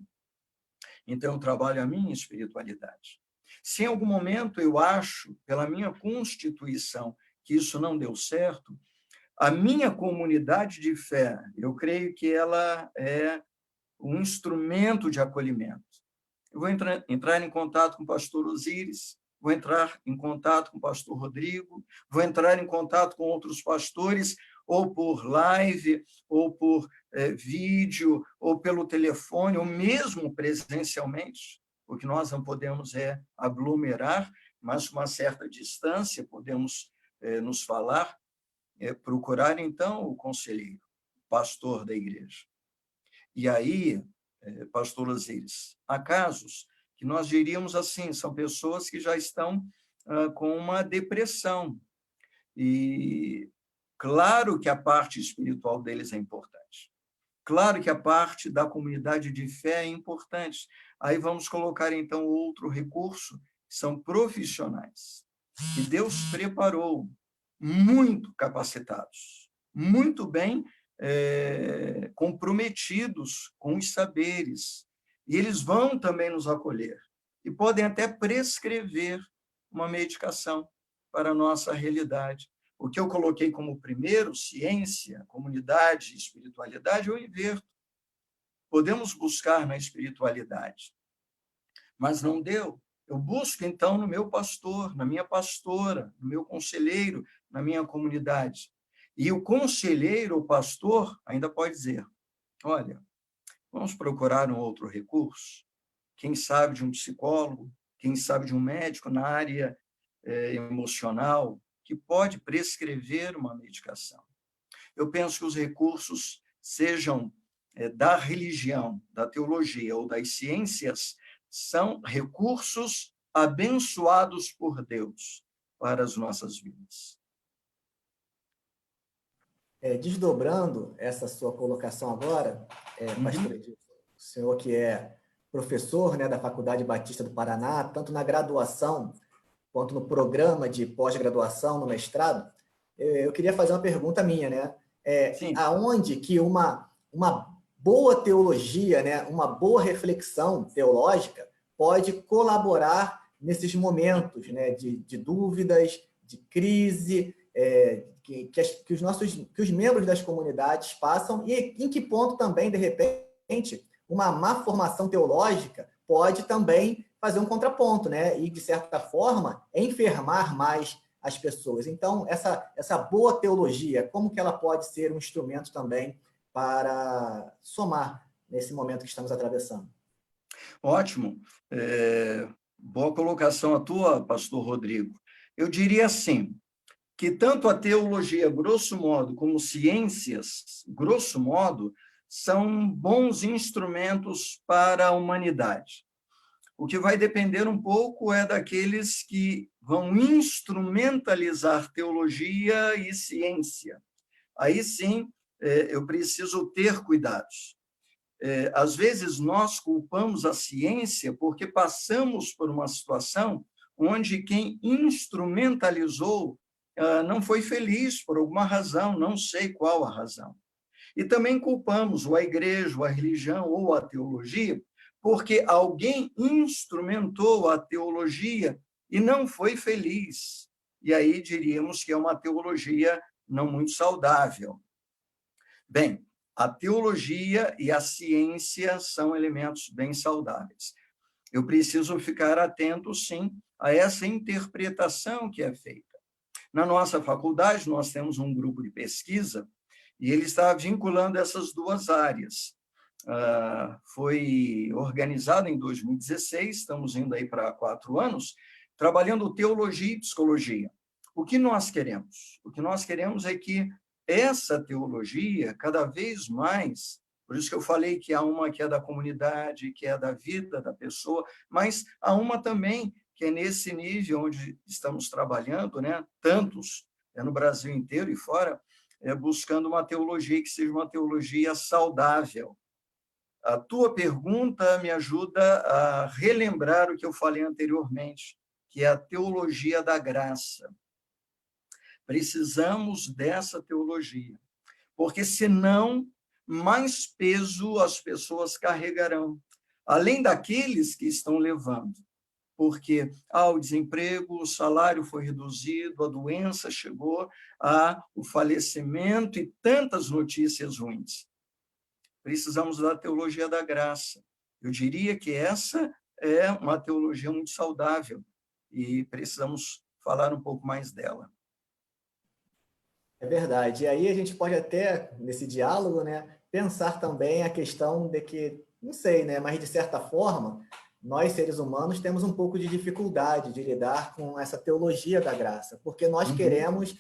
Então, eu trabalho a minha espiritualidade. Se em algum momento eu acho, pela minha constituição, que isso não deu certo, a minha comunidade de fé, eu creio que ela é um instrumento de acolhimento. Eu vou entrar em contato com o pastor Osiris, vou entrar em contato com o pastor Rodrigo, vou entrar em contato com outros pastores, ou por live, ou por vídeo, ou pelo telefone, ou mesmo presencialmente, porque nós não podemos aglomerar, mas com uma certa distância podemos nos falar, procurar, então, o conselheiro, pastor da igreja. E aí, pastor Osiris, há casos que nós diríamos assim, são pessoas que já estão com uma depressão. E claro que a parte espiritual deles é importante. Claro que a parte da comunidade de fé é importante. Aí vamos colocar, então, outro recurso, que são profissionais, que Deus preparou, muito capacitados, muito bem comprometidos com os saberes. E eles vão também nos acolher. E podem até prescrever uma medicação para a nossa realidade. O que eu coloquei como primeiro, ciência, comunidade, espiritualidade, eu inverto. Podemos buscar na espiritualidade, mas não deu. Eu busco, então, no meu pastor, na minha pastora, no meu conselheiro, na minha comunidade. E o conselheiro, o pastor, ainda pode dizer: olha, vamos procurar um outro recurso? Quem sabe de um psicólogo? quem sabe, de um médico na área emocional, que pode prescrever uma medicação. Eu penso que os recursos, sejam da religião, da teologia ou das ciências, são recursos abençoados por Deus para as nossas vidas. Desdobrando essa sua colocação agora, pastor Edilson, o senhor que é professor, né, da Faculdade Batista do Paraná, tanto na graduação quanto no programa de pós-graduação, no mestrado, eu queria fazer uma pergunta minha, né? Aonde que uma boa teologia, né, uma boa reflexão teológica pode colaborar nesses momentos, né, de dúvidas, de crise, que os membros das comunidades passam, e em que ponto também, de repente, uma má formação teológica pode também fazer um contraponto, né? E, de certa forma, enfermar mais as pessoas. Então, essa boa teologia, como que ela pode ser um instrumento também para somar nesse momento que estamos atravessando? Ótimo. Boa colocação a tua, pastor Rodrigo. Eu diria assim, que tanto a teologia, grosso modo, como ciências, grosso modo, são bons instrumentos para a humanidade. O que vai depender um pouco é daqueles que vão instrumentalizar teologia e ciência. Aí sim, eu preciso ter cuidados. Às vezes, nós culpamos a ciência porque passamos por uma situação onde quem instrumentalizou não foi feliz por alguma razão, não sei qual a razão. E também culpamos ou a igreja, ou a religião, ou a teologia, porque alguém instrumentou a teologia e não foi feliz. E aí diríamos que é uma teologia não muito saudável. Bem, a teologia e a ciência são elementos bem saudáveis. Eu preciso ficar atento, sim, a essa interpretação que é feita. Na nossa faculdade, nós temos um grupo de pesquisa e ele está vinculando essas duas áreas. Foi organizado em 2016, estamos indo aí para 4 anos, trabalhando teologia e psicologia. O que nós queremos? O que nós queremos é que essa teologia, cada vez mais, por isso que eu falei que há uma que é da comunidade, que é da vida da pessoa, mas há uma também que é nesse nível onde estamos trabalhando, né? Tantos, no Brasil inteiro e fora, buscando uma teologia que seja uma teologia saudável. A tua pergunta me ajuda a relembrar o que eu falei anteriormente, que é a teologia da graça. Precisamos dessa teologia, porque senão mais peso as pessoas carregarão, além daqueles que estão levando. Porque o desemprego, o salário foi reduzido, a doença chegou, o falecimento e tantas notícias ruins. Precisamos da teologia da graça. Eu diria que essa é uma teologia muito saudável e precisamos falar um pouco mais dela. É verdade. E aí a gente pode até, nesse diálogo, né, pensar também a questão de que, não sei, né, mas de certa forma, nós, seres humanos, temos um pouco de dificuldade de lidar com essa teologia da graça, porque nós queremos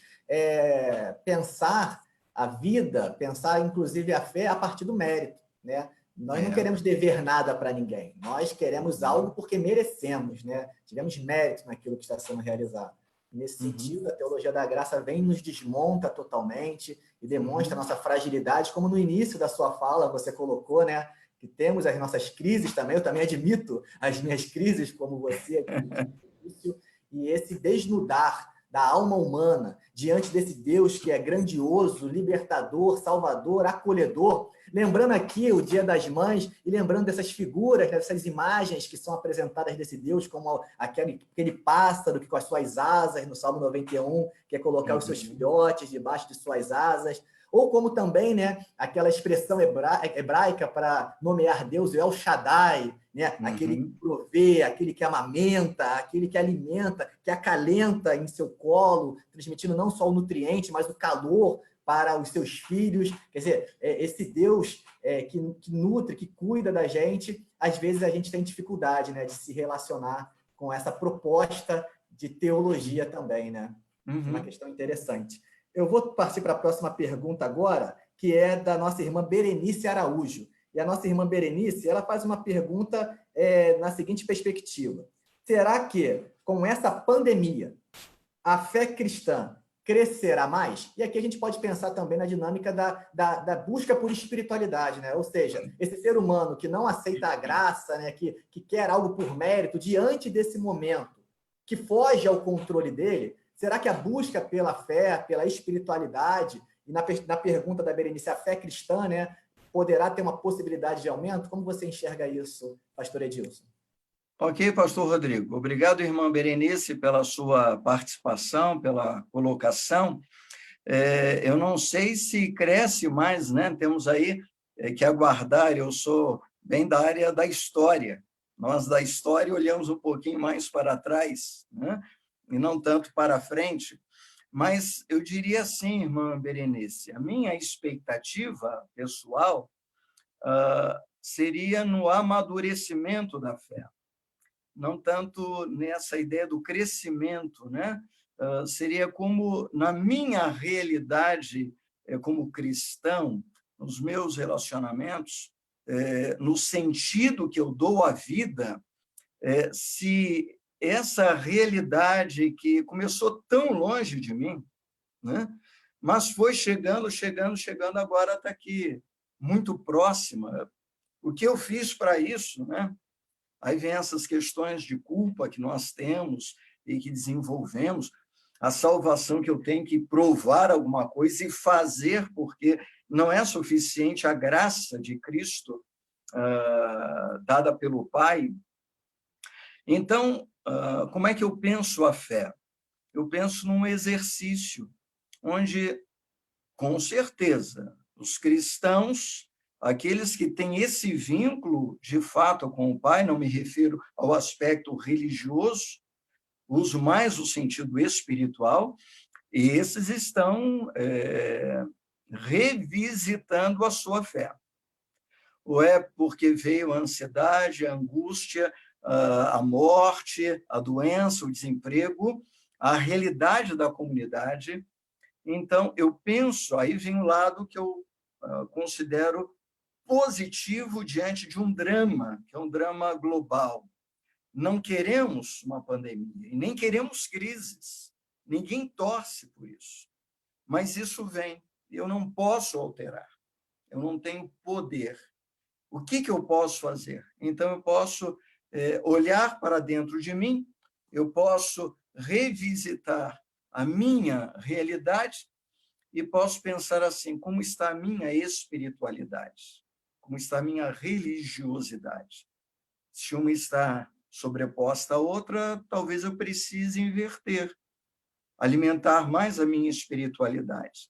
pensar a vida, pensar inclusive a fé a partir do mérito, né? Nós não queremos dever nada para ninguém, nós queremos algo porque merecemos, né? Tivemos mérito naquilo que está sendo realizado. Nesse sentido, a teologia da graça vem e nos desmonta totalmente e demonstra a nossa fragilidade, como no início da sua fala você colocou, né? Que temos as nossas crises também, eu também admito as minhas crises, como você aqui no início, e esse desnudar da alma humana diante desse Deus que é grandioso, libertador, salvador, acolhedor. Lembrando aqui o Dia das Mães e lembrando dessas figuras, dessas imagens que são apresentadas desse Deus, como aquele pássaro que com as suas asas, no Salmo 91, quer colocar os seus filhotes debaixo de suas asas, ou como também, né, aquela expressão hebraica para nomear Deus, o El Shaddai, né, aquele que provê, aquele que amamenta, aquele que alimenta, que acalenta em seu colo, transmitindo não só o nutriente, mas o calor para os seus filhos. Quer dizer, esse Deus que nutre, que cuida da gente, às vezes a gente tem dificuldade, né, de se relacionar com essa proposta de teologia também, né? Uma Uhum. questão interessante. Eu vou partir para a próxima pergunta agora, que é da nossa irmã Berenice Araújo. E a nossa irmã Berenice, ela faz uma pergunta na seguinte perspectiva. Será que, com essa pandemia, a fé cristã crescerá mais? E aqui a gente pode pensar também na dinâmica da busca por espiritualidade, né? Ou seja, esse ser humano que não aceita a graça, né? que quer algo por mérito, diante desse momento, que foge ao controle dele, será que a busca pela fé, pela espiritualidade, e na pergunta da Berenice, a fé cristã, né, poderá ter uma possibilidade de aumento? Como você enxerga isso, pastor Edilson? Ok, pastor Rodrigo. Obrigado, irmã Berenice, pela sua participação, pela colocação. Eu não sei se cresce mais, né? Temos aí que aguardar. Eu sou bem da área da história. Nós, da história, olhamos um pouquinho mais para trás, né? E não tanto para frente. Mas eu diria assim, irmã Berenice, a minha expectativa pessoal seria no amadurecimento da fé, não tanto nessa ideia do crescimento, né? Seria como, na minha realidade como cristão, nos meus relacionamentos, no sentido que eu dou à vida, se essa realidade que começou tão longe de mim, né? Mas foi chegando, chegando, chegando, agora está aqui, muito próxima. O que eu fiz para isso, né? Aí vem essas questões de culpa que nós temos e que desenvolvemos, a salvação que eu tenho que provar alguma coisa e fazer, porque não é suficiente a graça de Cristo dada pelo Pai. Então, como é que eu penso a fé? Eu penso num exercício onde, com certeza, os cristãos, aqueles que têm esse vínculo de fato com o Pai, não me refiro ao aspecto religioso, uso mais o sentido espiritual, e esses estão revisitando a sua fé. Ou é porque veio a ansiedade, a angústia, a morte, a doença, o desemprego, a realidade da comunidade. Então, eu penso, aí vem um lado que eu considero positivo diante de um drama, que é um drama global. Não queremos uma pandemia e nem queremos crises. Ninguém torce por isso. Mas isso vem e eu não posso alterar. Eu não tenho poder. O que eu posso fazer? Então, eu posso olhar para dentro de mim, eu posso revisitar a minha realidade e posso pensar assim, como está a minha espiritualidade? Como está a minha religiosidade? Se uma está sobreposta à outra, talvez eu precise inverter, alimentar mais a minha espiritualidade.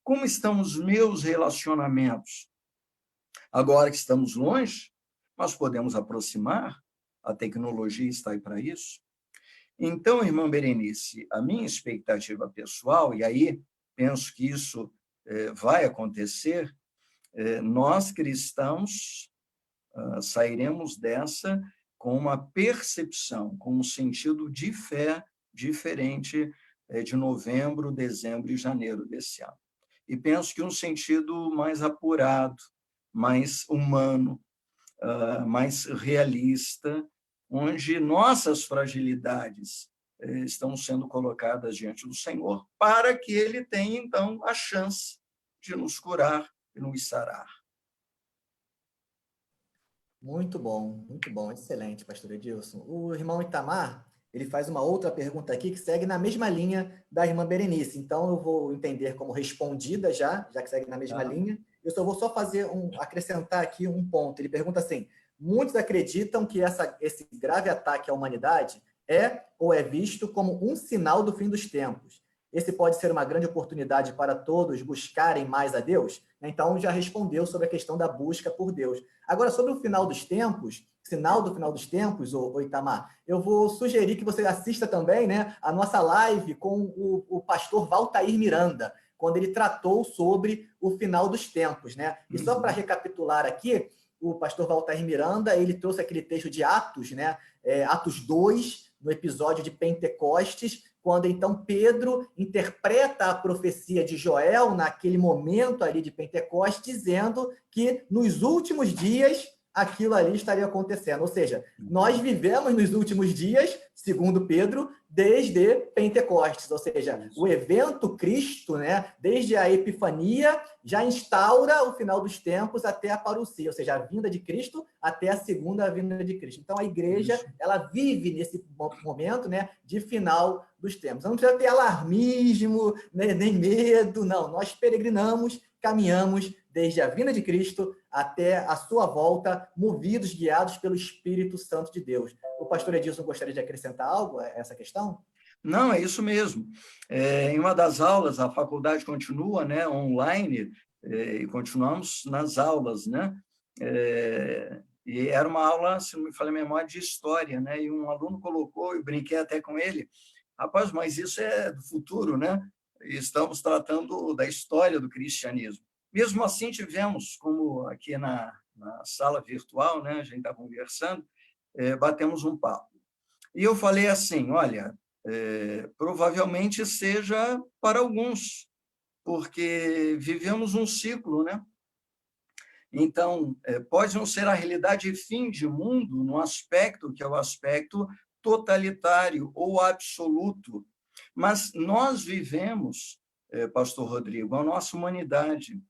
Como estão os meus relacionamentos? Agora que estamos longe, nós podemos aproximar, a tecnologia está aí para isso. Então, irmã Berenice, a minha expectativa pessoal, e aí penso que isso vai acontecer, nós cristãos sairemos dessa com uma percepção, com um sentido de fé diferente de novembro, dezembro e janeiro desse ano. E penso que um sentido mais apurado, mais humano, mais realista, onde nossas fragilidades estão sendo colocadas diante do Senhor, para que Ele tenha, então, a chance de nos curar e nos sarar. Muito bom, excelente, pastor Edilson. O irmão Itamar, ele faz uma outra pergunta aqui que segue na mesma linha da irmã Berenice. Então, eu vou entender como respondida já que segue na mesma linha. Eu só vou acrescentar aqui um ponto. Ele pergunta assim, muitos acreditam que esse grave ataque à humanidade é ou é visto como um sinal do fim dos tempos. Esse pode ser uma grande oportunidade para todos buscarem mais a Deus? Então, já respondeu sobre a questão da busca por Deus. Agora, sobre o final dos tempos, sinal do final dos tempos, ô Itamar, eu vou sugerir que você assista também, né, a nossa live com o pastor Valtair Miranda, quando ele tratou sobre o final dos tempos, né? E só para recapitular aqui, o pastor Walter Miranda, ele trouxe aquele texto de Atos, né? Atos 2, no episódio de Pentecostes, quando então Pedro interpreta a profecia de Joel naquele momento ali de Pentecostes, dizendo que nos últimos dias aquilo ali estaria acontecendo. Ou seja, nós vivemos nos últimos dias, segundo Pedro, desde Pentecostes. Ou seja, o evento Cristo, né, desde a Epifania, já instaura o final dos tempos até a parousia, ou seja, a vinda de Cristo até a segunda vinda de Cristo. Então, a igreja, ela vive nesse momento, né, de final dos tempos. Não precisa ter alarmismo, né, nem medo, não. Nós peregrinamos, caminhamos desde a vinda de Cristo até a sua volta, movidos, guiados pelo Espírito Santo de Deus. O pastor Edilson gostaria de acrescentar algo a essa questão? Não, é isso mesmo. Em uma das aulas, a faculdade continua, né, online, e continuamos nas aulas, né? E era uma aula, se não me falha a memória, de história, né? E um aluno colocou, eu brinquei até com ele, rapaz, mas isso é do futuro, né? Estamos tratando da história do cristianismo. Mesmo assim, tivemos, como aqui na sala virtual, né, a gente está conversando, batemos um papo. E eu falei assim, olha, provavelmente seja para alguns, porque vivemos um ciclo, né? Então, pode não ser a realidade de fim de mundo no aspecto que é o aspecto totalitário ou absoluto, mas nós vivemos, pastor Rodrigo, a nossa humanidade.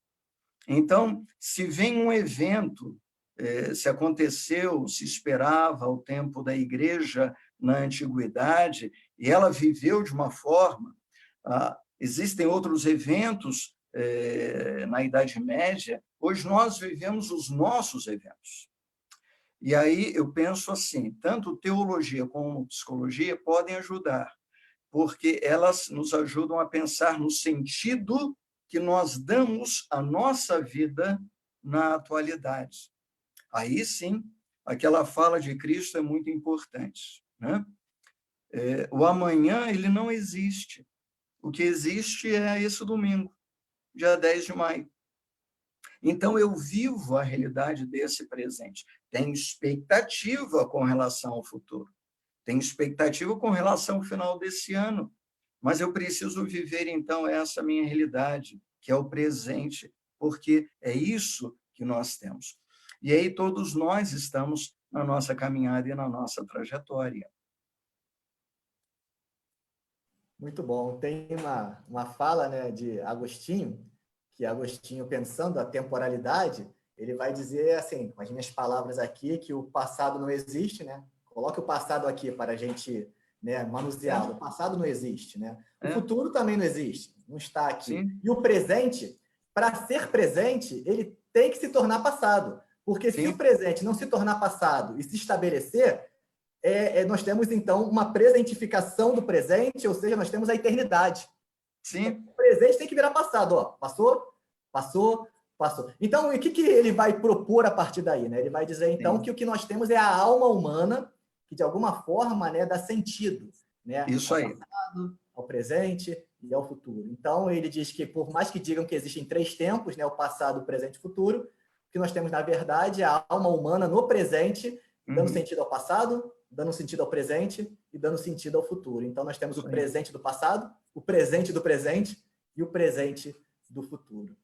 Então, se vem um evento, se aconteceu, se esperava ao tempo da igreja na antiguidade, e ela viveu de uma forma, existem outros eventos na Idade Média, hoje nós vivemos os nossos eventos. E aí eu penso assim, tanto teologia como psicologia podem ajudar, porque elas nos ajudam a pensar no sentido que nós damos à nossa vida na atualidade. Aí sim, aquela fala de Cristo é muito importante, né? O amanhã, ele não existe. O que existe é esse domingo, dia 10 de maio. Então, eu vivo a realidade desse presente. Tenho expectativa com relação ao futuro. Tenho expectativa com relação ao final desse ano. Mas eu preciso viver, então, essa minha realidade, que é o presente, porque é isso que nós temos. E aí todos nós estamos na nossa caminhada e na nossa trajetória. Muito bom. Tem uma fala, né, de Agostinho, que Agostinho, pensando a temporalidade, ele vai dizer, assim, com as minhas palavras aqui, que o passado não existe, né? Coloque o passado aqui para a gente, né, manuseá-lo. O passado não existe, né? O futuro também não existe, não está aqui. Sim. E o presente, para ser presente, ele tem que se tornar passado. Porque Sim. se o presente não se tornar passado e se estabelecer, nós temos, então, uma presentificação do presente, ou seja, nós temos a eternidade. Sim. O presente tem que virar passado. Ó. Passou. Então, o que ele vai propor a partir daí? Né? Ele vai dizer, então, Sim. que o que nós temos é a alma humana, que, de alguma forma, né, dá sentido, né, Isso aí. Ao passado, ao presente e ao futuro. Então, ele diz que, por mais que digam que existem 3 tempos, né, o passado, o presente e o futuro, o que nós temos, na verdade, é a alma humana no presente, dando sentido ao passado, dando sentido ao presente e dando sentido ao futuro. Então, nós temos o presente do passado, o presente do presente e o presente do futuro.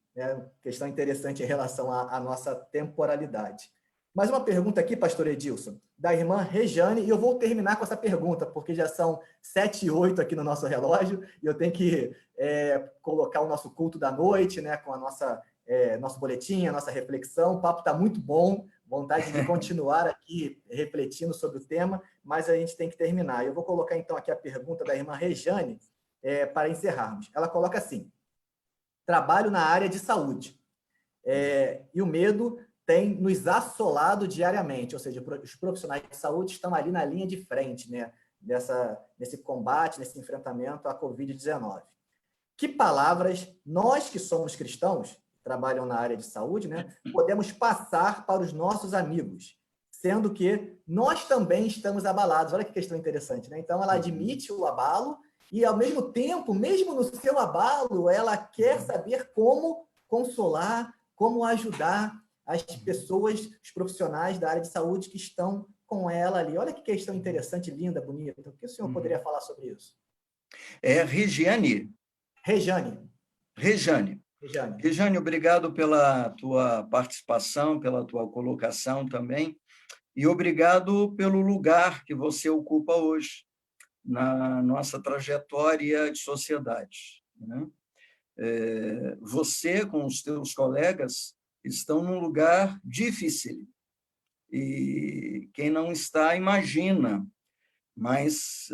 Questão interessante em relação à nossa temporalidade. Mais uma pergunta aqui, pastor Edilson, da irmã Rejane, e eu vou terminar com essa pergunta, porque já são 7h08 aqui no nosso relógio, e eu tenho que colocar o nosso culto da noite, né, com a nosso boletim, a nossa reflexão. O papo está muito bom, vontade de continuar aqui refletindo sobre o tema, mas a gente tem que terminar. Eu vou colocar, então, aqui a pergunta da irmã Rejane para encerrarmos. Ela coloca assim: trabalho na área de saúde, e o medo tem nos assolado diariamente, ou seja, os profissionais de saúde estão ali na linha de frente, né, nesse combate, nesse enfrentamento à Covid-19. Que palavras nós que somos cristãos, trabalham na área de saúde, né, podemos passar para os nossos amigos, sendo que nós também estamos abalados? Olha que questão interessante, né? Então, ela admite o abalo e, ao mesmo tempo, mesmo no seu abalo, ela quer saber como consolar, como ajudar. as pessoas, os profissionais da área de saúde que estão com ela ali. Olha que questão interessante, linda, bonita. O que o senhor poderia falar sobre isso? Regiane. Rejane. Rejane. Rejane, obrigado pela tua participação, pela tua colocação também, e obrigado pelo lugar que você ocupa hoje na nossa trajetória de sociedade, né? Você, com os teus colegas, estão num lugar difícil, e quem não está, imagina, mas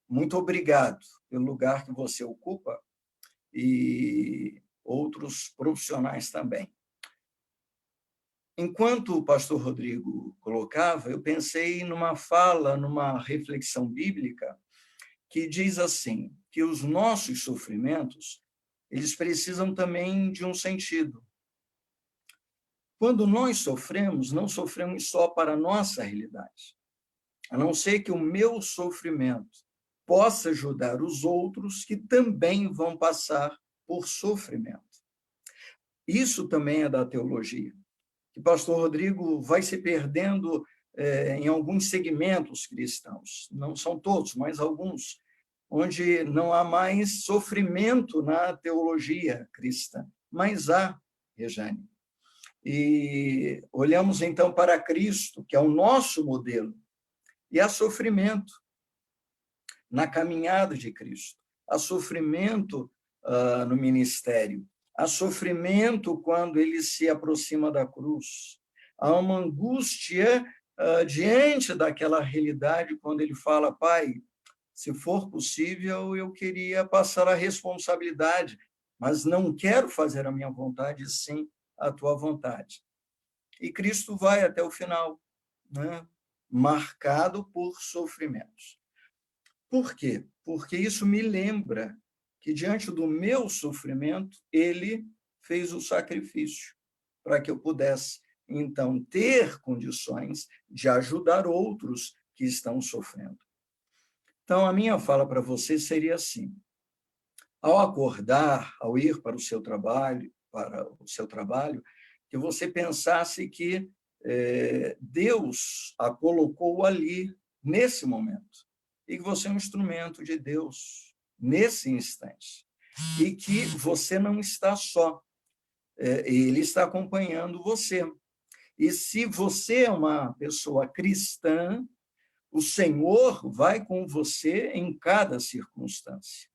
muito obrigado pelo lugar que você ocupa e outros profissionais também. Enquanto o pastor Rodrigo colocava, eu pensei numa fala, numa reflexão bíblica, que diz assim, que os nossos sofrimentos, eles precisam também de um sentido. Quando nós sofremos, não sofremos só para a nossa realidade, a não ser que o meu sofrimento possa ajudar os outros que também vão passar por sofrimento. Isso também é da teologia, que o pastor Rodrigo vai se perdendo em alguns segmentos cristãos, não são todos, mas alguns, onde não há mais sofrimento na teologia cristã, mas há, Rejane. E olhamos então para Cristo, que é o nosso modelo, e há sofrimento na caminhada de Cristo, há sofrimento no ministério, há sofrimento quando ele se aproxima da cruz, há uma angústia diante daquela realidade quando ele fala, Pai, se for possível, eu queria passar a responsabilidade, mas não quero fazer a minha vontade, sim a tua vontade. E Cristo vai até o final, né? Marcado por sofrimentos. Por quê? Porque isso me lembra que, diante do meu sofrimento, ele fez o sacrifício para que eu pudesse, então, ter condições de ajudar outros que estão sofrendo. Então, a minha fala para você seria assim: ao acordar, ao ir para o seu trabalho, que você pensasse que Deus a colocou ali, nesse momento, e que você é um instrumento de Deus nesse instante, e que você não está só, Ele está acompanhando você. E se você é uma pessoa cristã, o Senhor vai com você em cada circunstância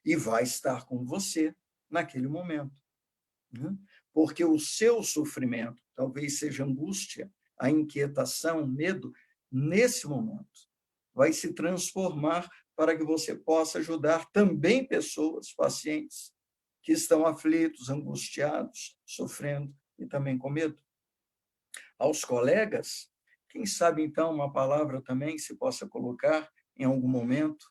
e vai estar com você naquele momento, né? Porque o seu sofrimento, talvez seja angústia, a inquietação, o medo, nesse momento, vai se transformar para que você possa ajudar também pessoas, pacientes, que estão aflitos, angustiados, sofrendo e também com medo. Aos colegas, quem sabe, então, uma palavra também se possa colocar em algum momento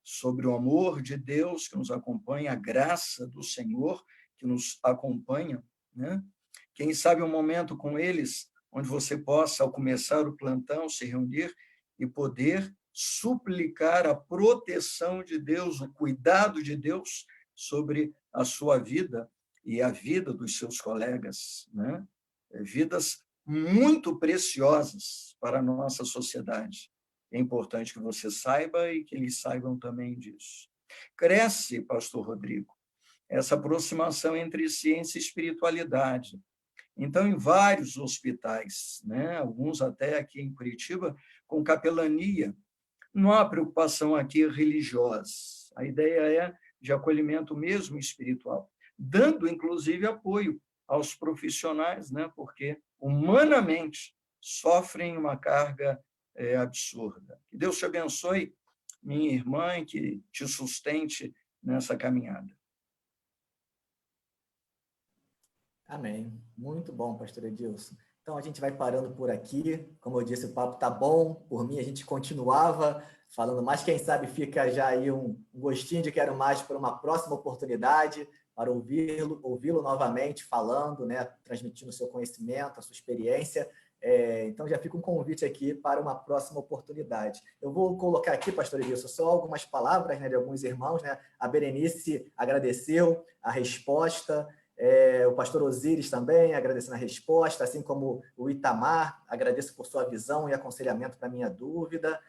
sobre o amor de Deus que nos acompanha, a graça do Senhor que nos acompanha, né? Quem sabe um momento com eles, onde você possa, ao começar o plantão, se reunir e poder suplicar a proteção de Deus, o cuidado de Deus sobre a sua vida e a vida dos seus colegas, né? Vidas muito preciosas para a nossa sociedade. É importante que você saiba e que eles saibam também disso. Cresce, pastor Rodrigo, essa aproximação entre ciência e espiritualidade. Então, em vários hospitais, né, alguns até aqui em Curitiba, com capelania, não há preocupação aqui religiosa. A ideia é de acolhimento mesmo espiritual, dando, inclusive, apoio aos profissionais, né, porque humanamente sofrem uma carga absurda. Que Deus te abençoe, minha irmã, que te sustente nessa caminhada. Amém. Muito bom, pastor Edilson. Então, a gente vai parando por aqui. Como eu disse, o papo tá bom. Por mim, a gente continuava falando mais. Quem sabe fica já aí um gostinho de quero mais para uma próxima oportunidade, para ouvi-lo novamente falando, né, transmitindo o seu conhecimento, a sua experiência. Então, já fica um convite aqui para uma próxima oportunidade. Eu vou colocar aqui, pastor Edilson, só algumas palavras, né, de alguns irmãos, né? A Berenice agradeceu a resposta. O pastor Osíris também, agradecendo a resposta, assim como o Itamar, agradeço por sua visão e aconselhamento para minha dúvida.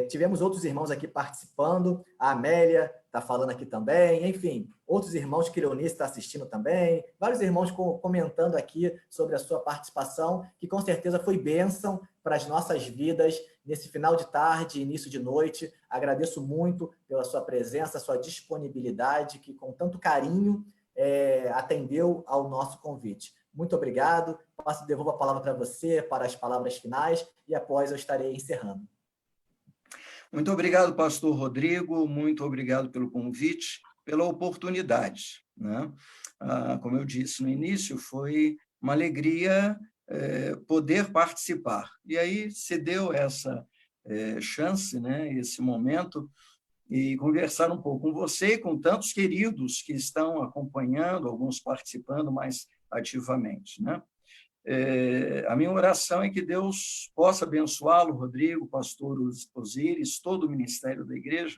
Tivemos outros irmãos aqui participando, a Amélia está falando aqui também, enfim, outros irmãos, Quironice está assistindo também, vários irmãos comentando aqui sobre a sua participação, que com certeza foi bênção para as nossas vidas nesse final de tarde, início de noite. Agradeço muito pela sua presença, sua disponibilidade, que com tanto carinho atendeu ao nosso convite. Muito obrigado, devolvo a palavra para você, para as palavras finais, e após eu estarei encerrando. Muito obrigado, pastor Rodrigo, muito obrigado pelo convite, pela oportunidade, né? Como eu disse no início, foi uma alegria poder participar. E aí se deu essa chance, né, esse momento, e conversar um pouco com você e com tantos queridos que estão acompanhando, alguns participando mais ativamente, né? A minha oração é que Deus possa abençoá-lo, Rodrigo, pastor Osíris, todo o ministério da igreja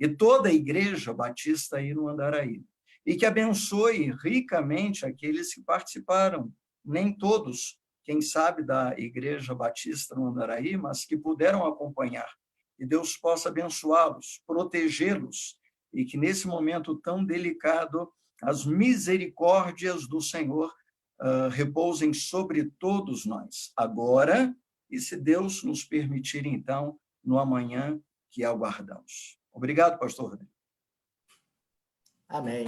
e toda a igreja batista aí no Andaraí. E que abençoe ricamente aqueles que participaram, nem todos, quem sabe, da igreja batista no Andaraí, mas que puderam acompanhar. Que Deus possa abençoá-los, protegê-los, e que nesse momento tão delicado, as misericórdias do Senhor repousem sobre todos nós, agora, e se Deus nos permitir, então, no amanhã que aguardamos. Obrigado, pastor Rodrigo. Amém.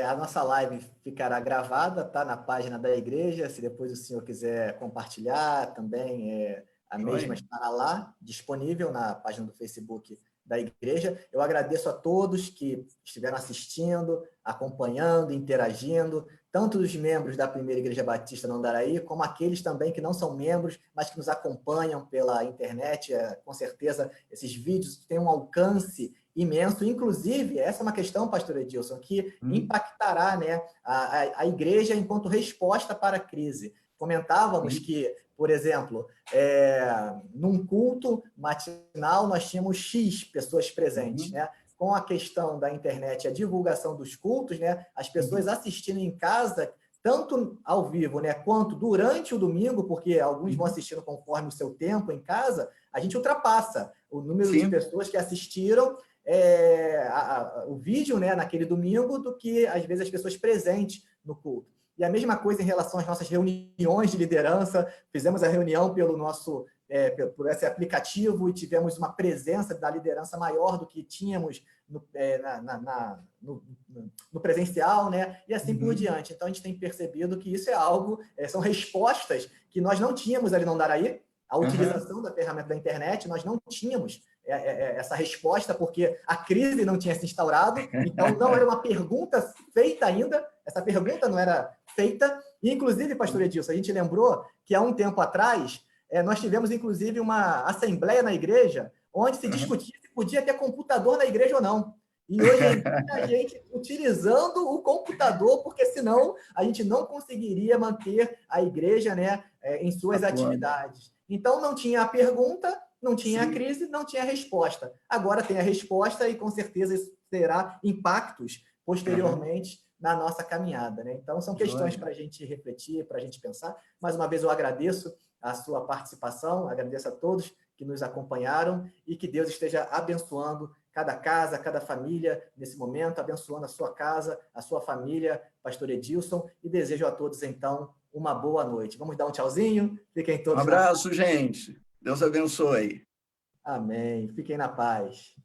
A nossa live ficará gravada, tá na página da igreja, se depois o senhor quiser compartilhar também, a mesma estará lá, disponível na página do Facebook da igreja. Eu agradeço a todos que estiveram assistindo, acompanhando, interagindo, tanto os membros da Primeira Igreja Batista no Andaraí, como aqueles também que não são membros, mas que nos acompanham pela internet. Com certeza, esses vídeos têm um alcance imenso. Inclusive, essa é uma questão, pastor Edilson, que impactará, né, a igreja enquanto resposta para a crise. Comentávamos que, por exemplo, num culto matinal nós tínhamos X pessoas presentes, né? Com a questão da internet, a divulgação dos cultos, né? As pessoas assistindo em casa, tanto ao vivo, né, quanto durante o domingo, porque alguns vão assistindo conforme o seu tempo em casa, a gente ultrapassa o número de pessoas que assistiram o vídeo, né, naquele domingo, do que, às vezes, as pessoas presentes no culto. E a mesma coisa em relação às nossas reuniões de liderança. Fizemos a reunião por esse aplicativo e tivemos uma presença da liderança maior do que tínhamos no presencial, né? E assim por diante. Então, a gente tem percebido que isso é algo, são respostas que nós não tínhamos ali no Andaraí. A utilização da ferramenta da internet, nós não tínhamos essa resposta, porque a crise não tinha se instaurado, então não era uma pergunta feita ainda, essa pergunta não era feita, e inclusive, pastor Edilson, a gente lembrou que há um tempo atrás, nós tivemos inclusive uma assembleia na igreja, onde se discutia se podia ter computador na igreja ou não. E hoje em dia a gente utilizando o computador, porque senão a gente não conseguiria manter a igreja, né, em suas atividades. Então não tinha a pergunta, não tinha a crise, não tinha a resposta. Agora tem a resposta e, com certeza, isso terá impactos posteriormente na nossa caminhada, né? Então, são questões para a gente refletir, para a gente pensar. Mais uma vez, eu agradeço a sua participação, agradeço a todos que nos acompanharam e que Deus esteja abençoando cada casa, cada família nesse momento, abençoando a sua casa, a sua família, pastor Edilson, e desejo a todos, então, uma boa noite. Vamos dar um tchauzinho? Fiquem todos Um abraço, gente. Deus abençoe. Amém. Fiquem na paz.